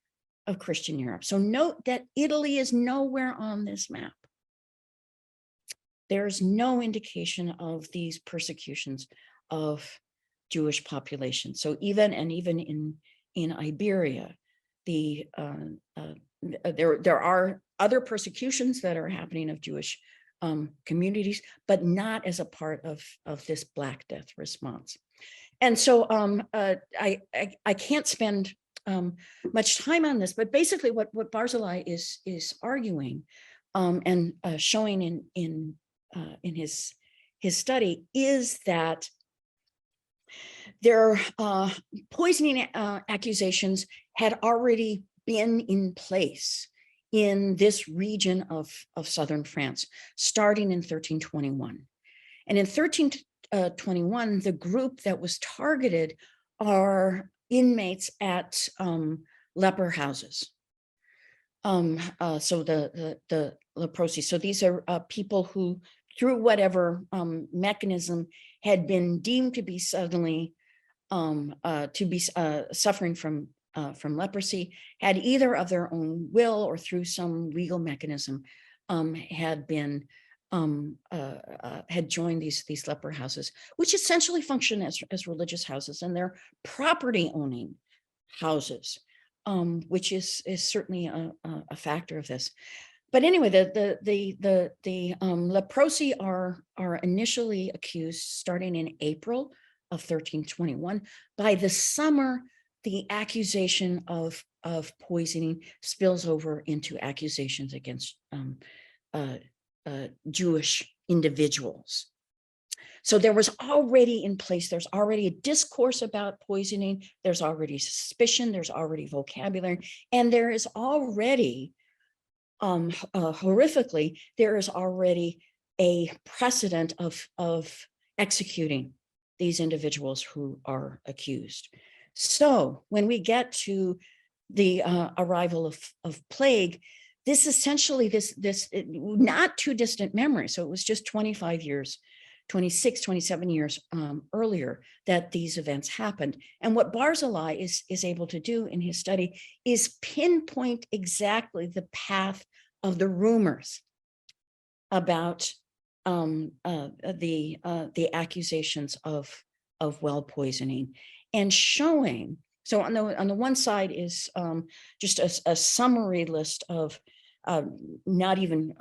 of Christian Europe. So note that Italy is nowhere on this map. There's no indication of these persecutions of Jewish population. So even in Iberia, there are other persecutions that are happening of Jewish communities, but not as a part of this Black Death response. And so I can't spend much time on this, but basically what Barzilai is arguing and showing in his study is that their poisoning accusations had already been in place in this region of southern France, starting in 1321. And in 1321, the group that was targeted are inmates at leper houses. So the leprosi. So these are people who, through whatever mechanism, had been deemed to be suddenly suffering from leprosy, had either of their own will or through some legal mechanism had joined these leper houses, which essentially function as religious houses, and they're property owning houses, which is certainly a factor of this. but anyway, the leprosi are initially accused starting in April of 1321. By the summer, the accusation of poisoning spills over into accusations against Jewish individuals. So there was already in place, there's already a discourse about poisoning, there's already suspicion, there's already vocabulary, and there is already, horrifically, there is already a precedent of executing these individuals who are accused. So when we get to the arrival of plague, this essentially, this not too distant memory, so it was just 25 years, 26, 27 years earlier that these events happened. And what Barzilai is able to do in his study is pinpoint exactly the path of the rumors about the accusations of well poisoning, and showing. So on the one side is just a summary list of not even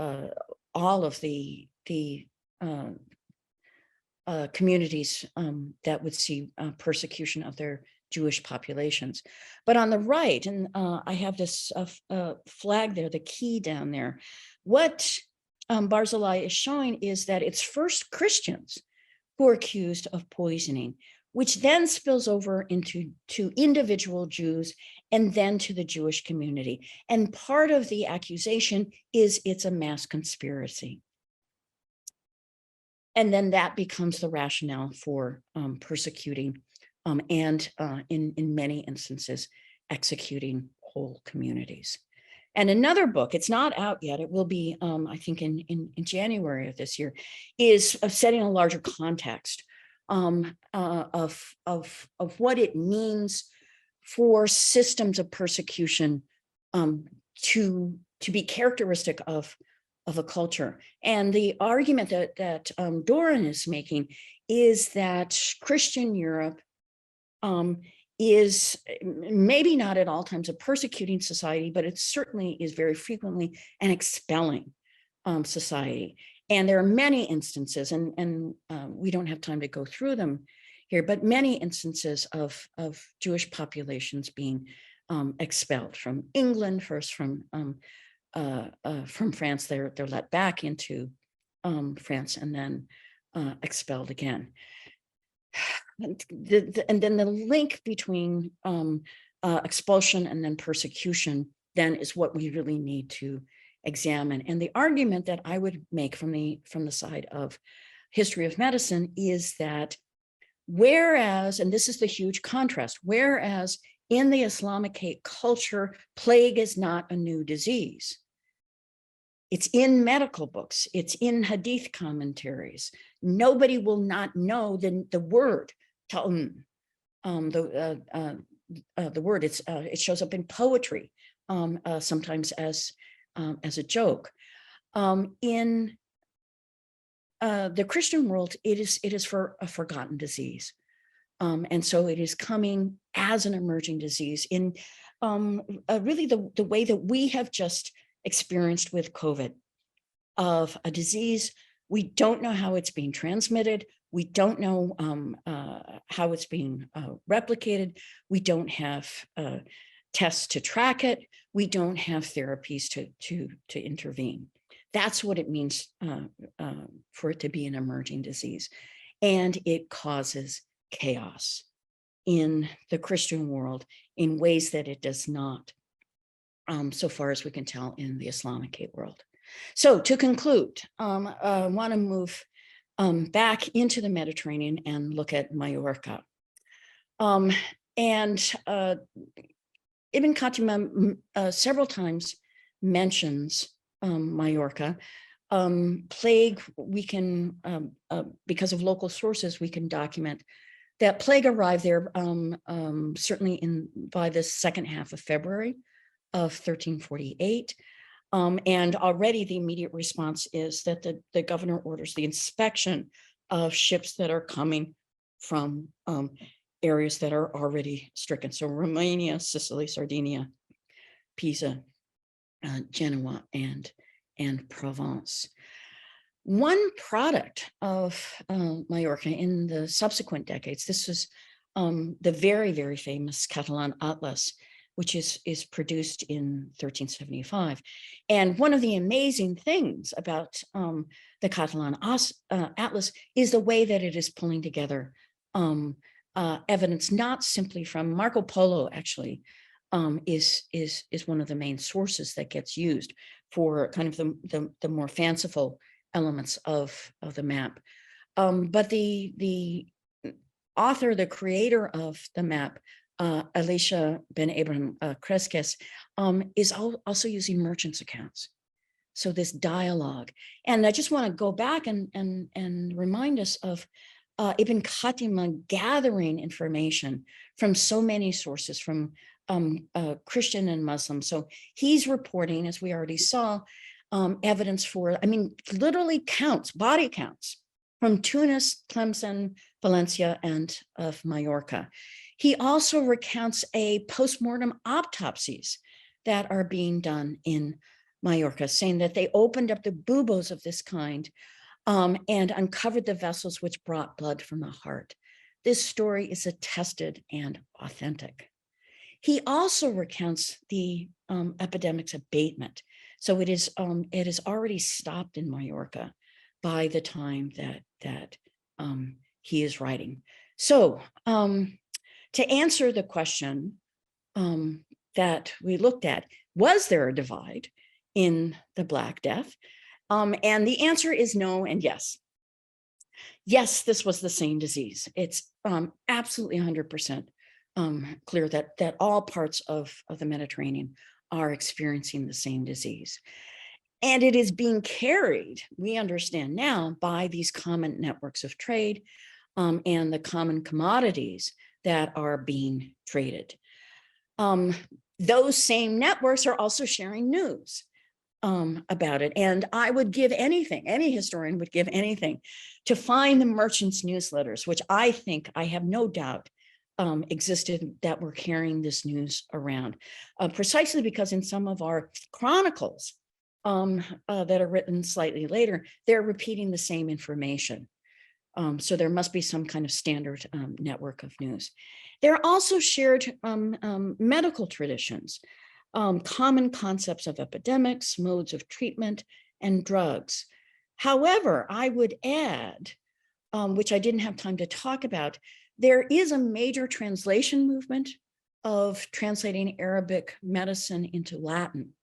all of the communities that would see persecution of their Jewish populations. But on the right, and I have this flag there, the key down there, what Barzilai is showing is that it's first Christians who are accused of poisoning, which then spills over into individual Jews and then to the Jewish community. And part of the accusation is it's a mass conspiracy. And then that becomes the rationale for persecuting and in many instances, executing whole communities. And another book, it's not out yet, it will be, I think in January of this year, is setting a larger context of what it means for systems of persecution to be characteristic of a culture. And the argument that Doran is making is that Christian Europe is maybe not at all times a persecuting society, but it certainly is very frequently an expelling society. And there are many instances, and we don't have time to go through them here, but many instances of Jewish populations being expelled from England, first from France. They're let back into France and then expelled again. And then the link between expulsion and then persecution then is what we really need to examine. And the argument that I would make from the side of history of medicine is that whereas, and this is the huge contrast, whereas in the Islamic culture, plague is not a new disease. It's in medical books, it's in hadith commentaries. Nobody will not know the word ta'un, the word. It shows up in poetry, sometimes as a joke. In the Christian world, it is for a forgotten disease, and so it is coming as an emerging disease in really the way that we have just experienced with COVID, of a disease. We don't know how it's being transmitted. We don't know how it's being replicated. We don't have tests to track it. We don't have therapies to intervene. That's what it means for it to be an emerging disease. And it causes chaos in the Christian world in ways that it does not, so far as we can tell, in the Islamic world. So to conclude, I want to move back into the Mediterranean and look at Majorca. And Ibn Khattam several times mentions Majorca. Plague, we can, because of local sources, we can document that plague arrived there certainly by the second half of February of 1348. And already the immediate response is that the governor orders the inspection of ships that are coming from areas that are already stricken. So Romania, Sicily, Sardinia, Pisa, Genoa, and and Provence. One product of Majorca in the subsequent decades, this was the very, very famous Catalan Atlas, which is produced in 1375. And one of the amazing things about the Catalan Atlas is the way that it is pulling together evidence, not simply from Marco Polo, actually, is one of the main sources that gets used for kind of the more fanciful elements of the map. But the author, the creator of the map, Alicia Ben Abraham Cresques, is also using merchants' accounts. So this dialogue. And I just want to go back and remind us of Ibn Khatima gathering information from so many sources, from Christian and Muslim. So he's reporting, as we already saw, evidence for, I mean, literally counts, body counts from Tunis, Tlemcen, Valencia, and of Majorca. He also recounts a postmortem autopsies that are being done in Majorca, saying that they opened up the buboes of this kind and uncovered the vessels which brought blood from the heart. This story is attested and authentic. He also recounts the epidemic's abatement. So it is already stopped in Majorca by the time that he is writing. So to answer the question that we looked at, was there a divide in the Black Death? And the answer is no and yes. Yes, this was the same disease. It's absolutely 100% clear that all parts of the Mediterranean are experiencing the same disease. And it is being carried, we understand now, by these common networks of trade and the common commodities that are being traded. Those same networks are also sharing news about it. And I would give anything, any historian would give anything to find the merchants' newsletters, which I think, I have no doubt, existed, that were carrying this news around, precisely because in some of our chronicles that are written slightly later, they're repeating the same information. So there must be some kind of standard network of news. There are also shared medical traditions, common concepts of epidemics, modes of treatment, and drugs. However, I would add, which I didn't have time to talk about, there is a major translation movement of translating Arabic medicine into Latin.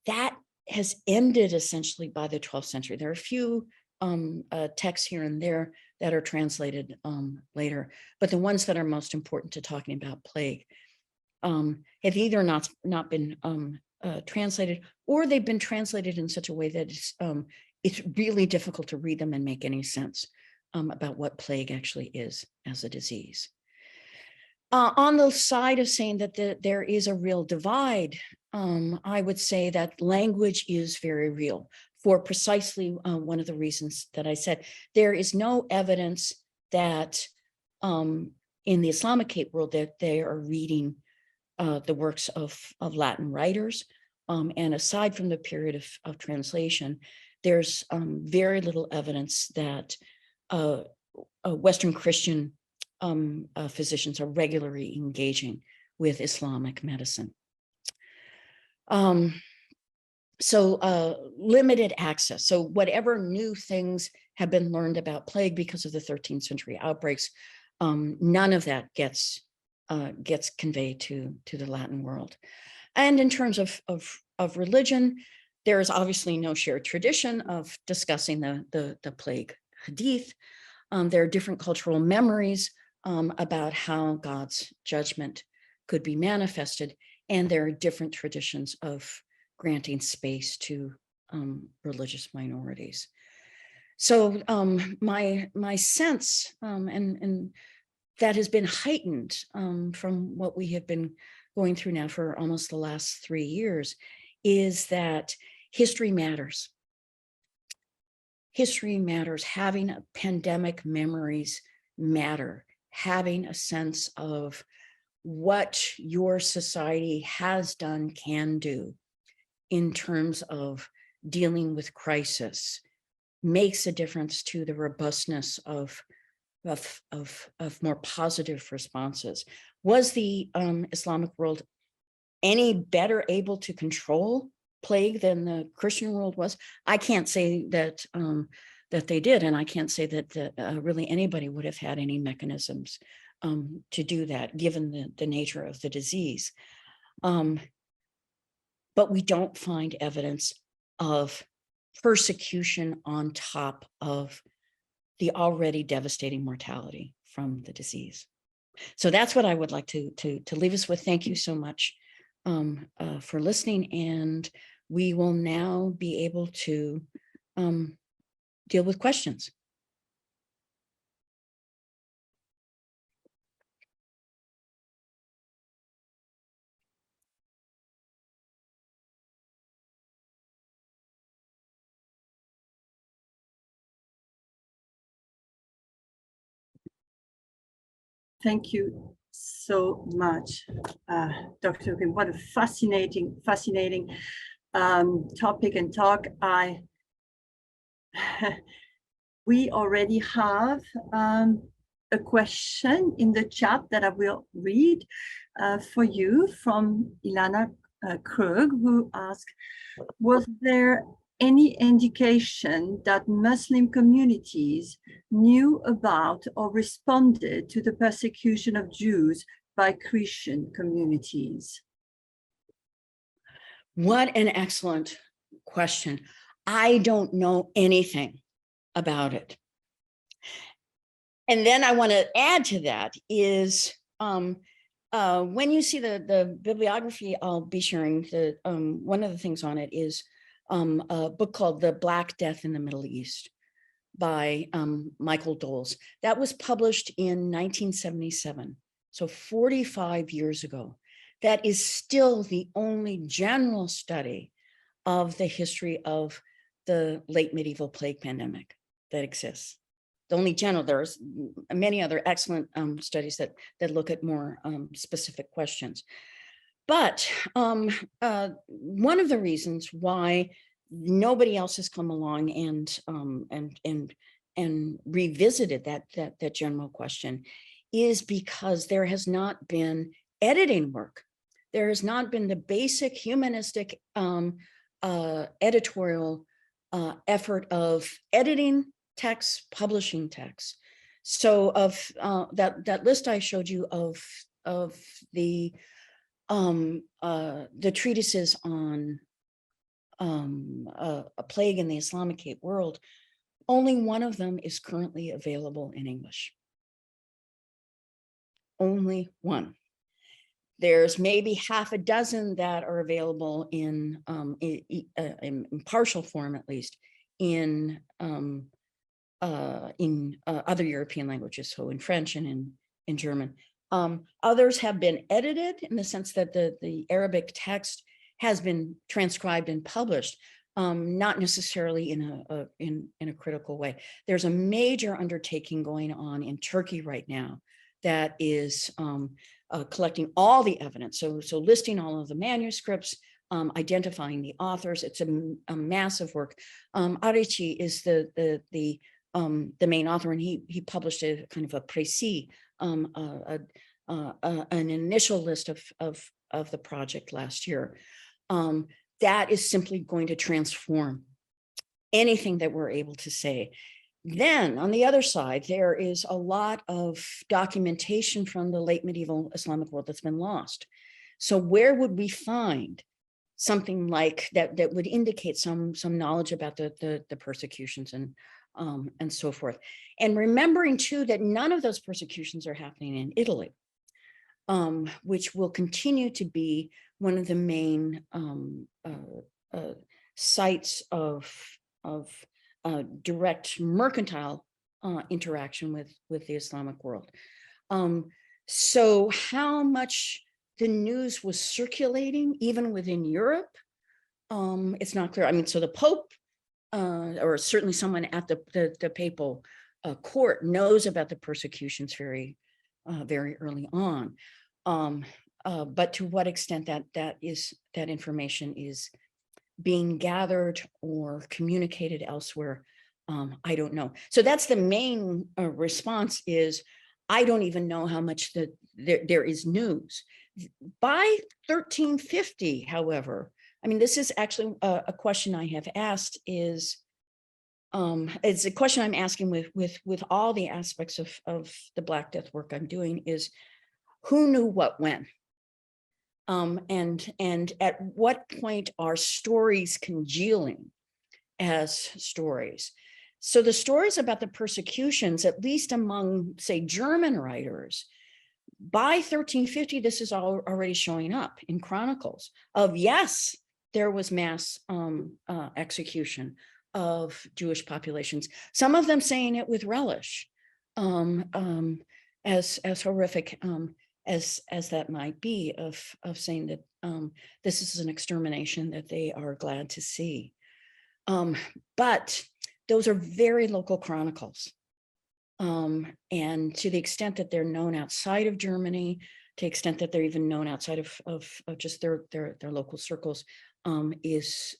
That has ended essentially by the 12th century. There are a few texts here and there that are translated later, but the ones that are most important to talking about plague have either not been translated, or they've been translated in such a way that it's really difficult to read them and make any sense about what plague actually is as a disease. On the side of saying that there is a real divide, I would say that language is very real, for precisely one of the reasons that I said. There is no evidence that in the Islamic world that they are reading the works of Latin writers. And aside from the period of translation, there's very little evidence that Western Christian physicians are regularly engaging with Islamic medicine. So limited access. So whatever new things have been learned about plague because of the 13th century outbreaks, none of that gets conveyed to the Latin world. And in terms of religion, there is obviously no shared tradition of discussing the plague hadith. There are different cultural memories about how God's judgment could be manifested, and there are different traditions of granting space to religious minorities. So my sense, and that has been heightened from what we have been going through now for almost the last 3 years, is that history matters. History matters. Having pandemic memories matter. Having a sense of what your society has done, can do, in terms of dealing with crisis makes a difference to the robustness of more positive responses. Was the Islamic world any better able to control plague than the Christian world was? I can't say that that they did, and I can't say that really anybody would have had any mechanisms to do that, given the nature of the disease. But we don't find evidence of persecution on top of the already devastating mortality from the disease. So that's what I would like to leave us with. Thank you so much for listening, and we will now be able to deal with questions. Thank you so much, Dr. Grimm. What a fascinating topic and talk. We already have a question in the chat that I will read for you from Ilana Krug, who asked, was there any indication that Muslim communities knew about or responded to the persecution of Jews by Christian communities? What an excellent question. I don't know anything about it. And then I want to add to that is when you see the bibliography I'll be sharing, one of the things on it is a book called The Black Death in the Middle East by Michael Doles. That was published in 1977, so 45 years ago. That is still the only general study of the history of the late medieval plague pandemic that exists. The only general. There's many other excellent studies that look at more specific questions. But one of the reasons why nobody else has come along and revisited that general question is because there has not been editing work. There has not been the basic humanistic editorial effort of editing texts, publishing texts. So of that list I showed you of the treatises on a plague in the Islamicate world, only one of them is currently available in English. Only one. There's maybe half a dozen that are available in partial form, at least, in other European languages, so in French and in German. Others have been edited in the sense that the Arabic text has been transcribed and published, not necessarily in a critical way. There's a major undertaking going on in Turkey right now that is collecting all the evidence, so listing all of the manuscripts, identifying the authors. It's a massive work. Arici is the main author, and he published a kind of a précis, an initial list of the project last year. That is simply going to transform anything that we're able to say. Then on the other side, there is a lot of documentation from the late medieval Islamic world that's been lost. So where would we find something like that would indicate some knowledge about the persecutions and so forth? And remembering too that none of those persecutions are happening in Italy, which will continue to be one of the main sites of direct mercantile interaction with the Islamic world. So how much the news was circulating even within Europe, it's not clear. I mean, so the Pope, or certainly someone at the papal court, knows about the persecutions very early on. But to what extent that information is being gathered or communicated elsewhere, I don't know. So that's the main response is, I don't even know how much there is news. By 1350, however, I mean, this is actually a question I have asked is, it's a question I'm asking with all the aspects of the Black Death work I'm doing is, who knew what when? And at what point are stories congealing as stories? So the stories about the persecutions, at least among, say, German writers, by 1350, this is already showing up in chronicles of, yes, there was mass execution of Jewish populations, some of them saying it with relish, as horrific as that might be, of saying that this is an extermination that they are glad to see. But those are very local chronicles. And to the extent that they're known outside of Germany, to the extent that they're even known outside of just their local circles, is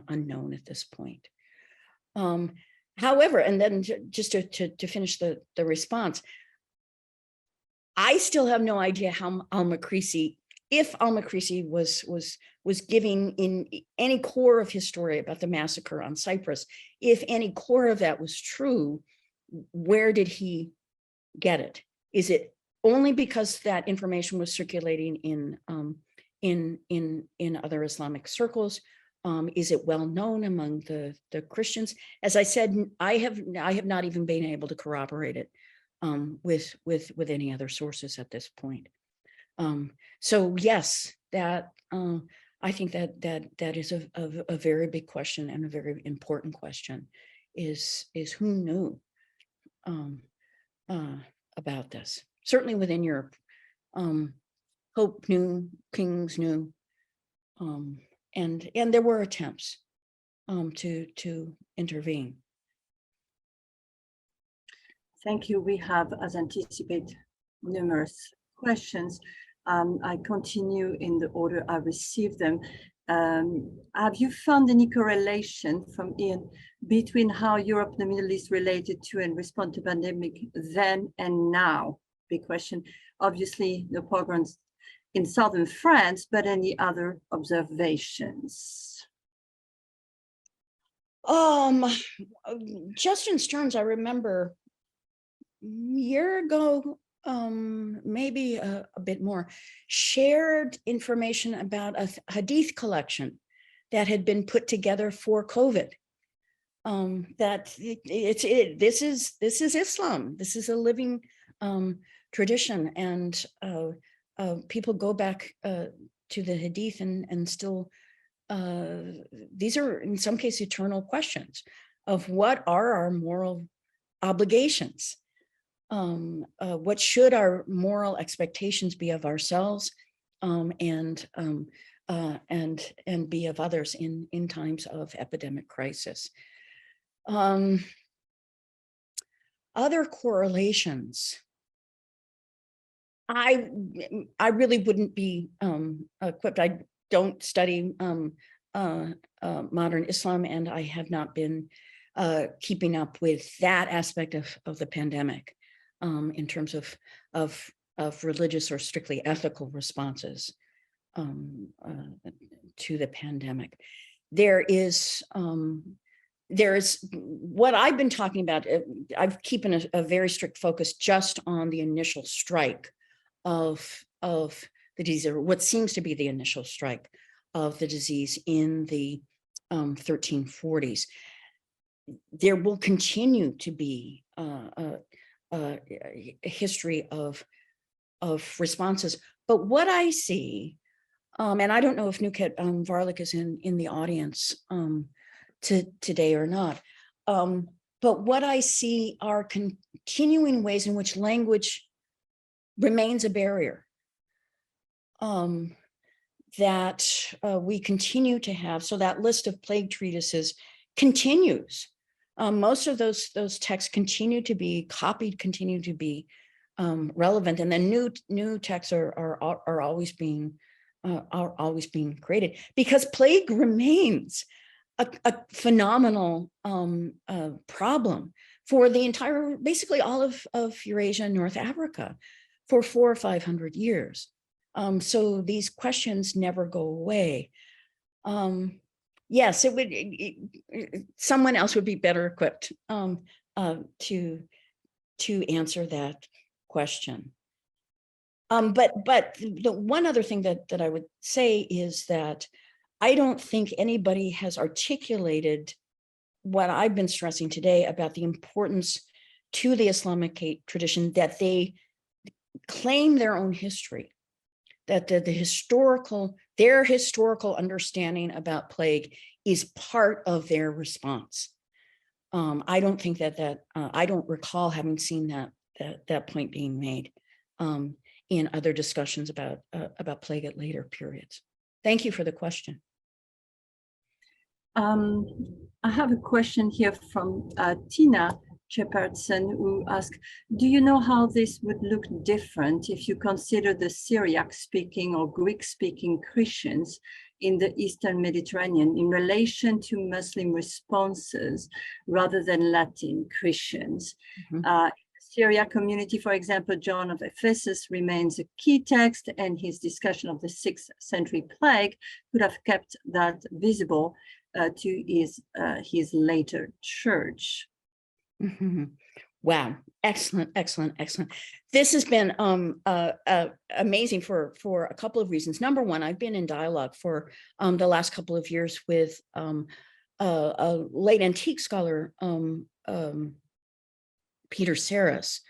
unknown at this point. However, and then just to finish the response, I still have no idea how Al-Makrizi, if Al-Makrizi was giving in any core of his story about the massacre on Cyprus, if any core of that was true, where did he get it? Is it only because that information was circulating in other Islamic circles? Is it well known among the Christians? As I said, I have not even been able to corroborate it with any other sources at this point. So yes, that I think that is a very big question and a very important question. Is who knew about this? Certainly within Europe, Pope knew, kings knew, and there were attempts to intervene. Thank you. We have, as anticipated, numerous questions. I continue in the order I received them. Have you found any correlation from Ian between how Europe and the Middle East related to and respond to pandemic then and now? Big question. Obviously, the pogroms in southern France, but any other observations? Justin Stearns, I remember a year ago, maybe a bit more, shared information about a hadith collection that had been put together for COVID. That this is Islam. This is a living tradition, and people go back to the hadith and still. These are in some cases eternal questions of what are our moral obligations. What should our moral expectations be of ourselves and be of others in times of epidemic crisis? Other correlations. I really wouldn't be equipped. I don't study modern Islam, and I have not been keeping up with that aspect of the pandemic in terms of religious or strictly ethical responses to the pandemic. There's what I've been talking about. I've keeping a very strict focus just on the initial strike of the disease, or what seems to be the initial strike of the disease in the 1340s. There will continue to be a history of responses, but what I see, and I don't know if Nuket Varlik is in the audience today or not, but what I see are continuing ways in which language remains a barrier. That we continue to have, so that list of plague treatises continues. Most of those texts continue to be copied, continue to be relevant, and then new texts are always being are always being created, because plague remains a phenomenal problem for the entire, basically all of Eurasia and North Africa for 400 or 500 years. So these questions never go away. Yes, it would. Someone else would be better equipped to answer that question. But the one other thing that I would say is that I don't think anybody has articulated what I've been stressing today about the importance to the Islamic tradition that they claim their own history, that their historical understanding about plague is part of their response. I don't think I don't recall having seen that point being made in other discussions about plague at later periods. Thank you for the question. I have a question here from Tina Shepardson, who asked, do you know how this would look different if you consider the Syriac-speaking or Greek-speaking Christians in the Eastern Mediterranean in relation to Muslim responses rather than Latin Christians? Mm-hmm. Syriac community, for example, John of Ephesus remains a key text, and his discussion of the 6th century plague could have kept that visible to his later church. Mm-hmm. Wow, excellent. This has been amazing for a couple of reasons. Number one, I've been in dialogue for the last couple of years with a late antique scholar, Peter Saris,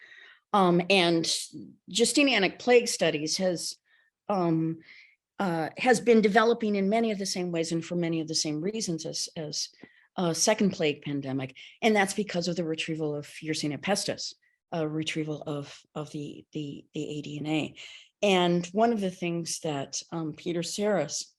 and Justinianic plague studies has been developing in many of the same ways and for many of the same reasons as second plague pandemic, and that's because of the retrieval of Yersinia pestis, retrieval of the ADNA. And one of the things that Peter Saris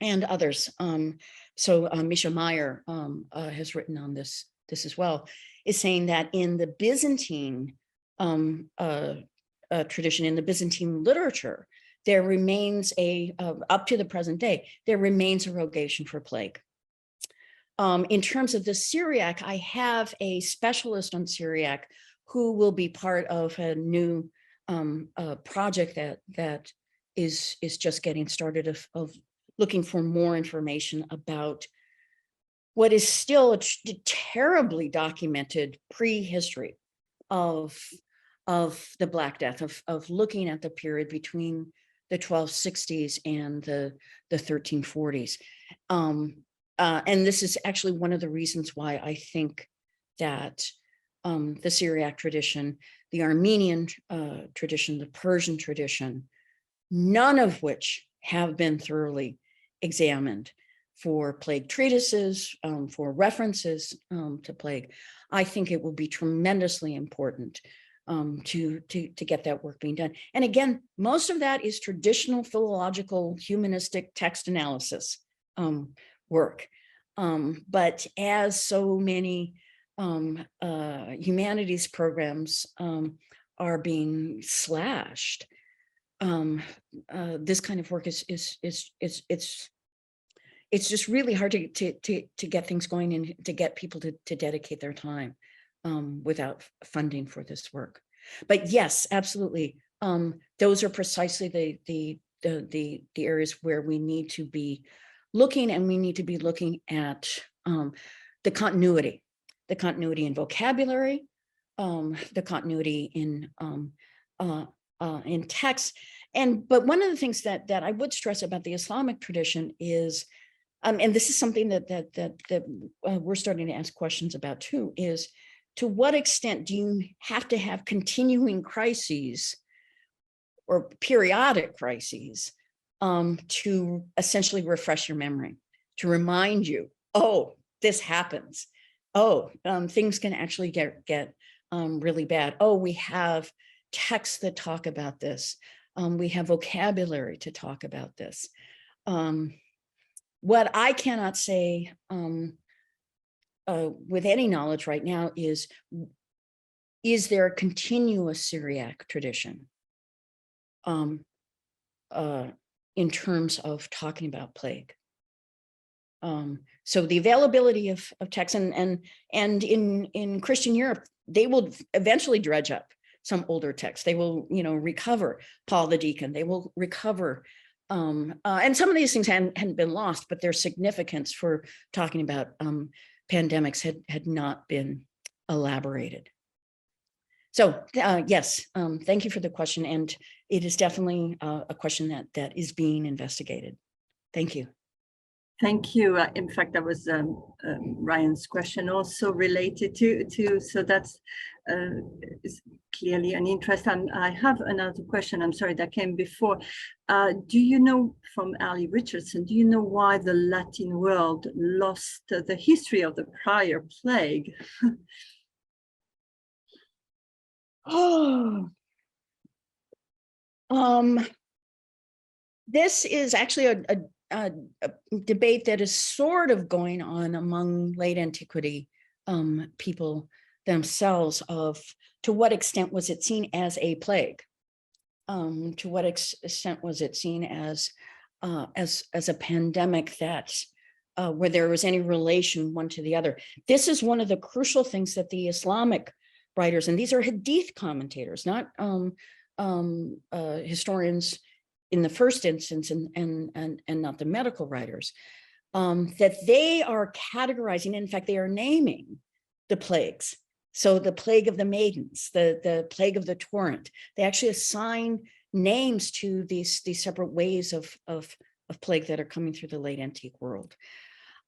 and others, Misha Meyer has written on this as well, is saying that in the Byzantine tradition, in the Byzantine literature, there remains up to the present day, there remains a rogation for plague. In terms of the Syriac, I have a specialist on Syriac who will be part of a new project that is just getting started of looking for more information about what is still a terribly documented prehistory of the Black Death, of looking at the period between the 1260s and the 1340s. And this is actually one of the reasons why I think that the Syriac tradition, the Armenian tradition, the Persian tradition, none of which have been thoroughly examined for plague treatises, for references to plague. I think it will be tremendously important to get that work being done. And again, most of that is traditional philological humanistic text analysis work. But as so many humanities programs are being slashed, this kind of work it's just really hard to get things going and to get people to dedicate their time without funding for this work. But yes, absolutely. Those are precisely the areas where we need to be looking, and we need to be looking at the continuity in vocabulary, the continuity in text. But one of the things that I would stress about the Islamic tradition is, and this is something that we're starting to ask questions about too, is to what extent do you have to have continuing crises or periodic crises to essentially refresh your memory, to remind you, oh, this happens. Oh, things can actually get really bad. Oh, we have texts that talk about this. We have vocabulary to talk about this. What I cannot say with any knowledge right now is there a continuous Syriac tradition? in terms of talking about plague. So the availability of texts, and in Christian Europe, they will eventually dredge up some older texts. They will, recover Paul the Deacon. They will recover, and some of these things hadn't been lost, but their significance for talking about pandemics had not been elaborated. So yes, thank you for the question, and it is definitely a question that is being investigated. Thank you. Thank you. In fact, that was Ryan's question also related to so that's is clearly an interest. And I have another question, I'm sorry, that came before. Do you know, from Ali Richardson, do you know why the Latin world lost the history of the prior plague? Oh, this is actually a debate that is sort of going on among late antiquity people themselves, of to what extent was it seen as a plague? To what extent was it seen as a pandemic that where there was any relation one to the other? This is one of the crucial things that the Islamic writers, and these are Hadith commentators, not historians in the first instance, and not the medical writers, that they are categorizing. In fact, they are naming the plagues. So the plague of the maidens, the plague of the torrent. They actually assign names to these separate ways of plague that are coming through the late antique world.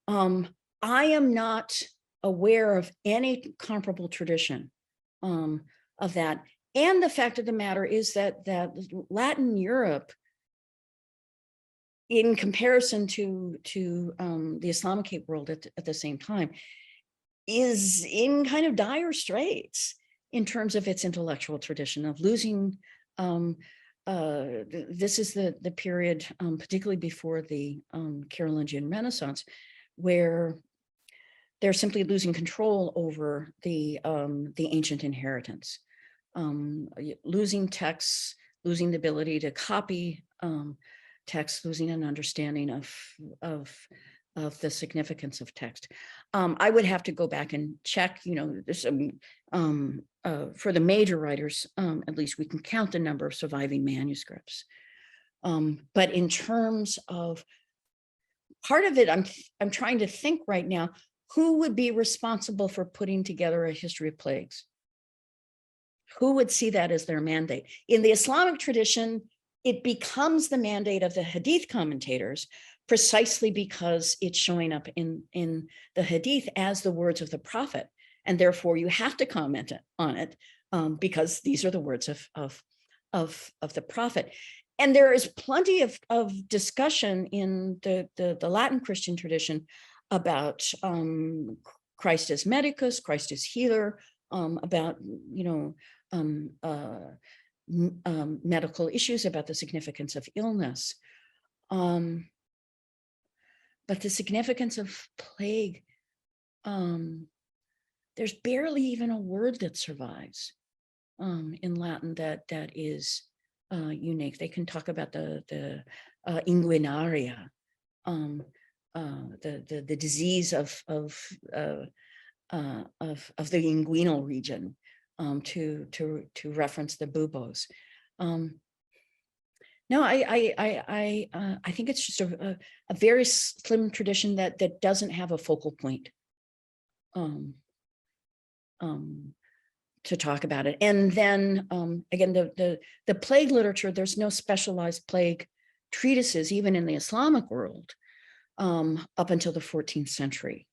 I am not aware of any comparable tradition of that. And the fact of the matter is that Latin Europe, in comparison to the Islamic world at the same time, is in kind of dire straits in terms of its intellectual tradition, of losing. This is the period, particularly before the Carolingian Renaissance, where they're simply losing control over the ancient inheritance, losing texts, losing the ability to copy text, losing an understanding of the significance of text. I would have to go back and check, this, for the major writers, at least we can count the number of surviving manuscripts. But in terms of part of it, I'm trying to think right now, who would be responsible for putting together a history of plagues? Who would see that as their mandate? In the Islamic tradition, it becomes the mandate of the Hadith commentators, precisely because it's showing up in the Hadith as the words of the prophet. And therefore you have to comment on it because these are the words of the prophet. And there is plenty of discussion in the Latin Christian tradition about Christ as medicus, Christ as healer, about, medical issues, about the significance of illness. But the significance of plague, there's barely even a word that survives in Latin that is unique. They can talk about the inguinaria, the disease of the inguinal region, to reference the buboes. No, I think it's just a very slim tradition that doesn't have a focal point to talk about it. And then again, the plague literature, there's no specialized plague treatises, even in the Islamic world, up until the 14th century.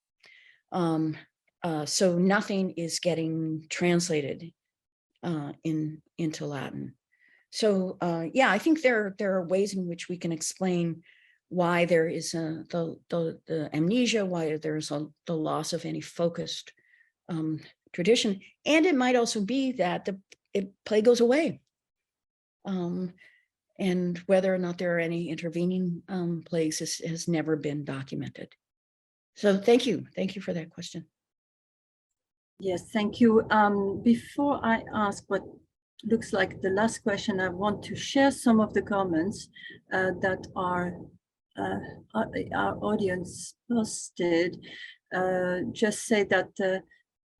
So nothing is getting translated into Latin. So yeah, I think there are ways in which we can explain why there is the amnesia, why there's the loss of any focused tradition, and it might also be that the plague goes away, and whether or not there are any intervening plagues has never been documented. So thank you for that question. Yes, thank you. Before I ask what looks like the last question. I want to share some of the comments that our audience posted. Just say that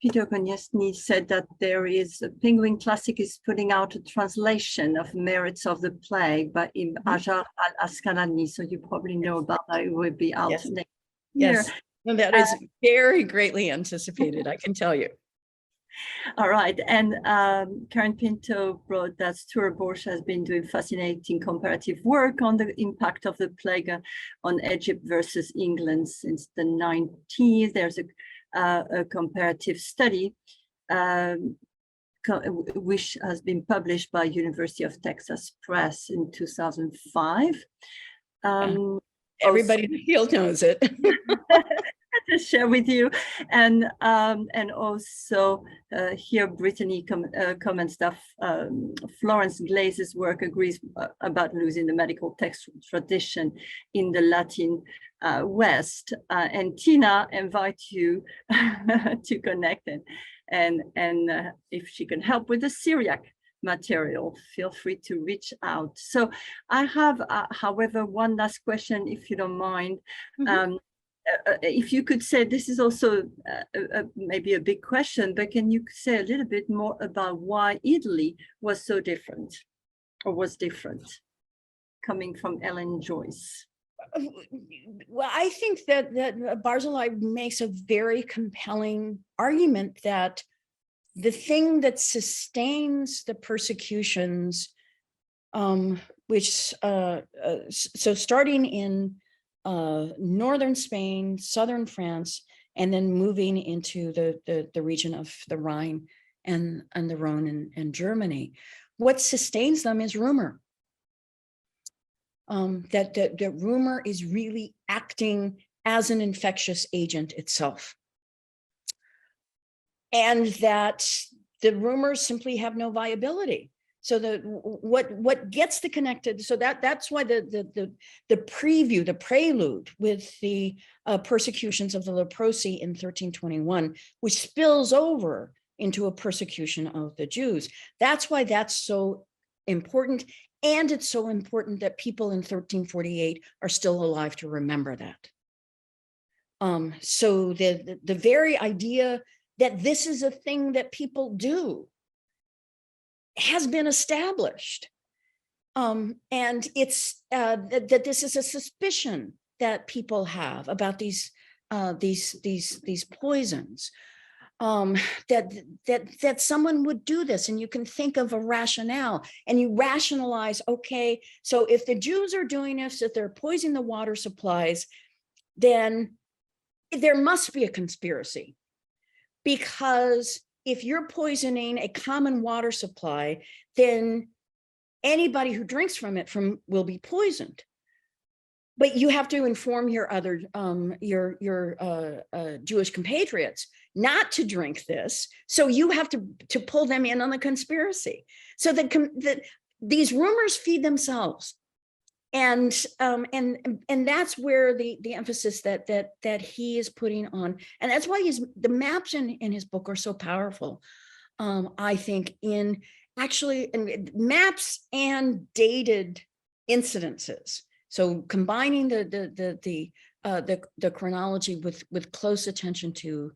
Peter Konieczny said that there is Penguin Classic is putting out a translation of Merits of the Plague by Ibn Hajar al-Asqalani. So you probably know about that. It will be out Yes. next year. Yes, and that is very greatly anticipated, I can tell you. All right, and Karen Pinto wrote that Stuart Borch has been doing fascinating comparative work on the impact of the plague on Egypt versus England since the 90s. There's a comparative study which has been published by University of Texas Press in 2005. Everybody in the field knows it. To share with you, and also here Brittany comments that Florence Glaze's work agrees about losing the medical text tradition in the Latin West, and Tina invites you to connect and if she can help with the Syriac material, feel free to reach out. So I have, however, one last question, if you don't mind. If you could say, this is also maybe a big question, but can you say a little bit more about why Italy was so different, or was different, coming from Ellen Joyce? Well, I think that Barzilai makes a very compelling argument that the thing that sustains the persecutions, so starting in northern Spain, southern France, and then moving into the region of the Rhine and the Rhone and Germany. What sustains them is rumor. That rumor is really acting as an infectious agent itself. And that the rumors simply have no viability. So what gets the connected, so that's why the preview, the prelude with the persecutions of the leprosi in 1321, which spills over into a persecution of the Jews. That's why that's so important. And it's so important that people in 1348 are still alive to remember that. So the very idea that this is a thing that people do has been established. And it's that this is a suspicion that people have about these poisons, that someone would do this, and you can think of a rationale and you rationalize, okay, so if the Jews are doing this, if they're poisoning the water supplies, then there must be a conspiracy, because if you're poisoning a common water supply, then anybody who drinks from it will be poisoned. But you have to inform your other Jewish compatriots not to drink this. So you have to pull them in on the conspiracy. So that these rumors feed themselves, and that's where the emphasis that he is putting on, and that's why the maps in his book are so powerful. I think in actually maps and dated incidences. So combining the chronology with close attention to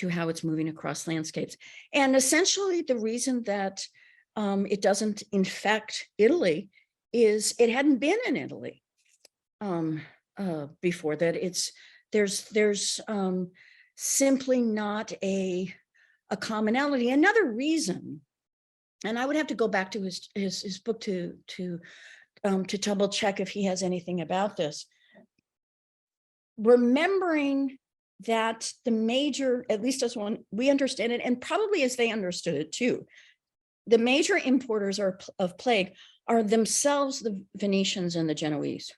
how it's moving across landscapes. And essentially the reason that it doesn't infect Italy is it hadn't been in Italy before that. There's simply not a commonality. Another reason, and I would have to go back to his book to double check if he has anything about this. Remembering that the major, at least as one we understand it, and probably as they understood it too, the major importers of plague are themselves the Venetians and the Genoese.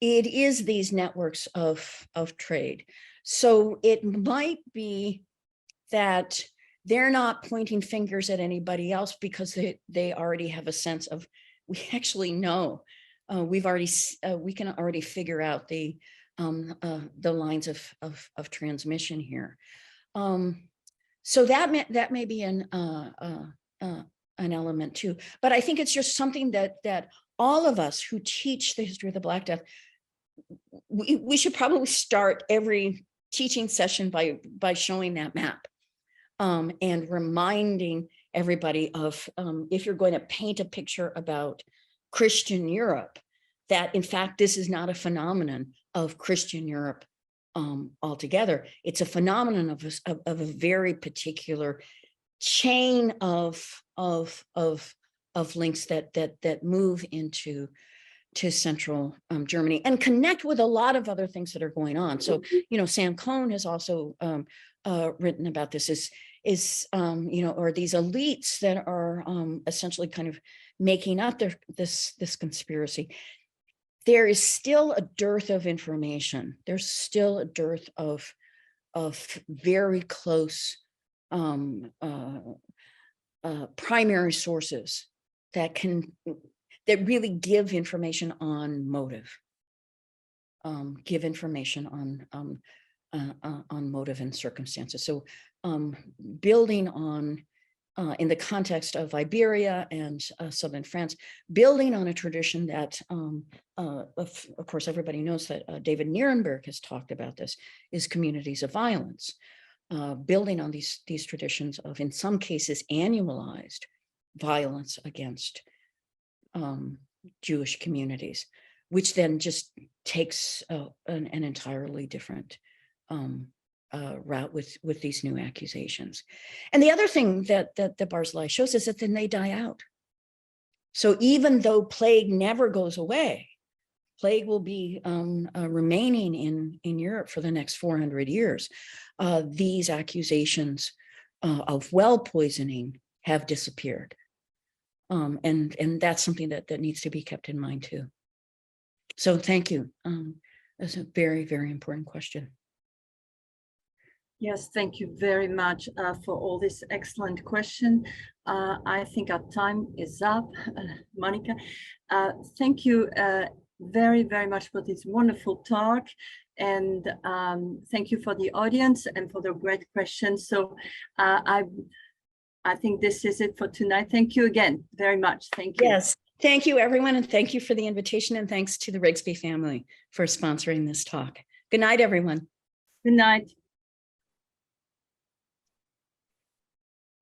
It is these networks of trade. So it might be that they're not pointing fingers at anybody else because they already have a sense of, we actually know, we can already figure out the lines of transmission here. So that may be an element too. But I think it's just something that all of us who teach the history of the Black Death, we should probably start every teaching session by showing that map, and reminding everybody of, if you're going to paint a picture about Christian Europe, that in fact, this is not a phenomenon of Christian Europe altogether. It's a phenomenon of a very particular chain of links that move into central Germany and connect with a lot of other things that are going on. So, Sam Cohn has also written about this, or these elites that are essentially kind of making up this conspiracy. There is still a dearth of information. There's still a dearth of very close primary sources that really give information on motive, give information on motive and circumstances. So building on, in the context of Iberia and southern France, building on a tradition that, of course, everybody knows that David Nierenberg has talked about this, is communities of violence. Building on these traditions of, in some cases, annualized violence against Jewish communities, which then just takes an entirely different route with these new accusations. And the other thing that Barzilai shows is that then they die out. So even though plague never goes away, plague will be remaining in Europe for the next 400 years. These accusations of well poisoning have disappeared. And that's something that needs to be kept in mind too. So thank you. That's a very, very important question. Yes, thank you very much for all this excellent question. I think our time is up. Monica, thank you very, very much for this wonderful talk. And thank you for the audience and for the great questions. So I think this is it for tonight. Thank you again very much. Thank you. Yes, thank you everyone. And thank you for the invitation. And thanks to the Riggsby family for sponsoring this talk. Good night, everyone. Good night.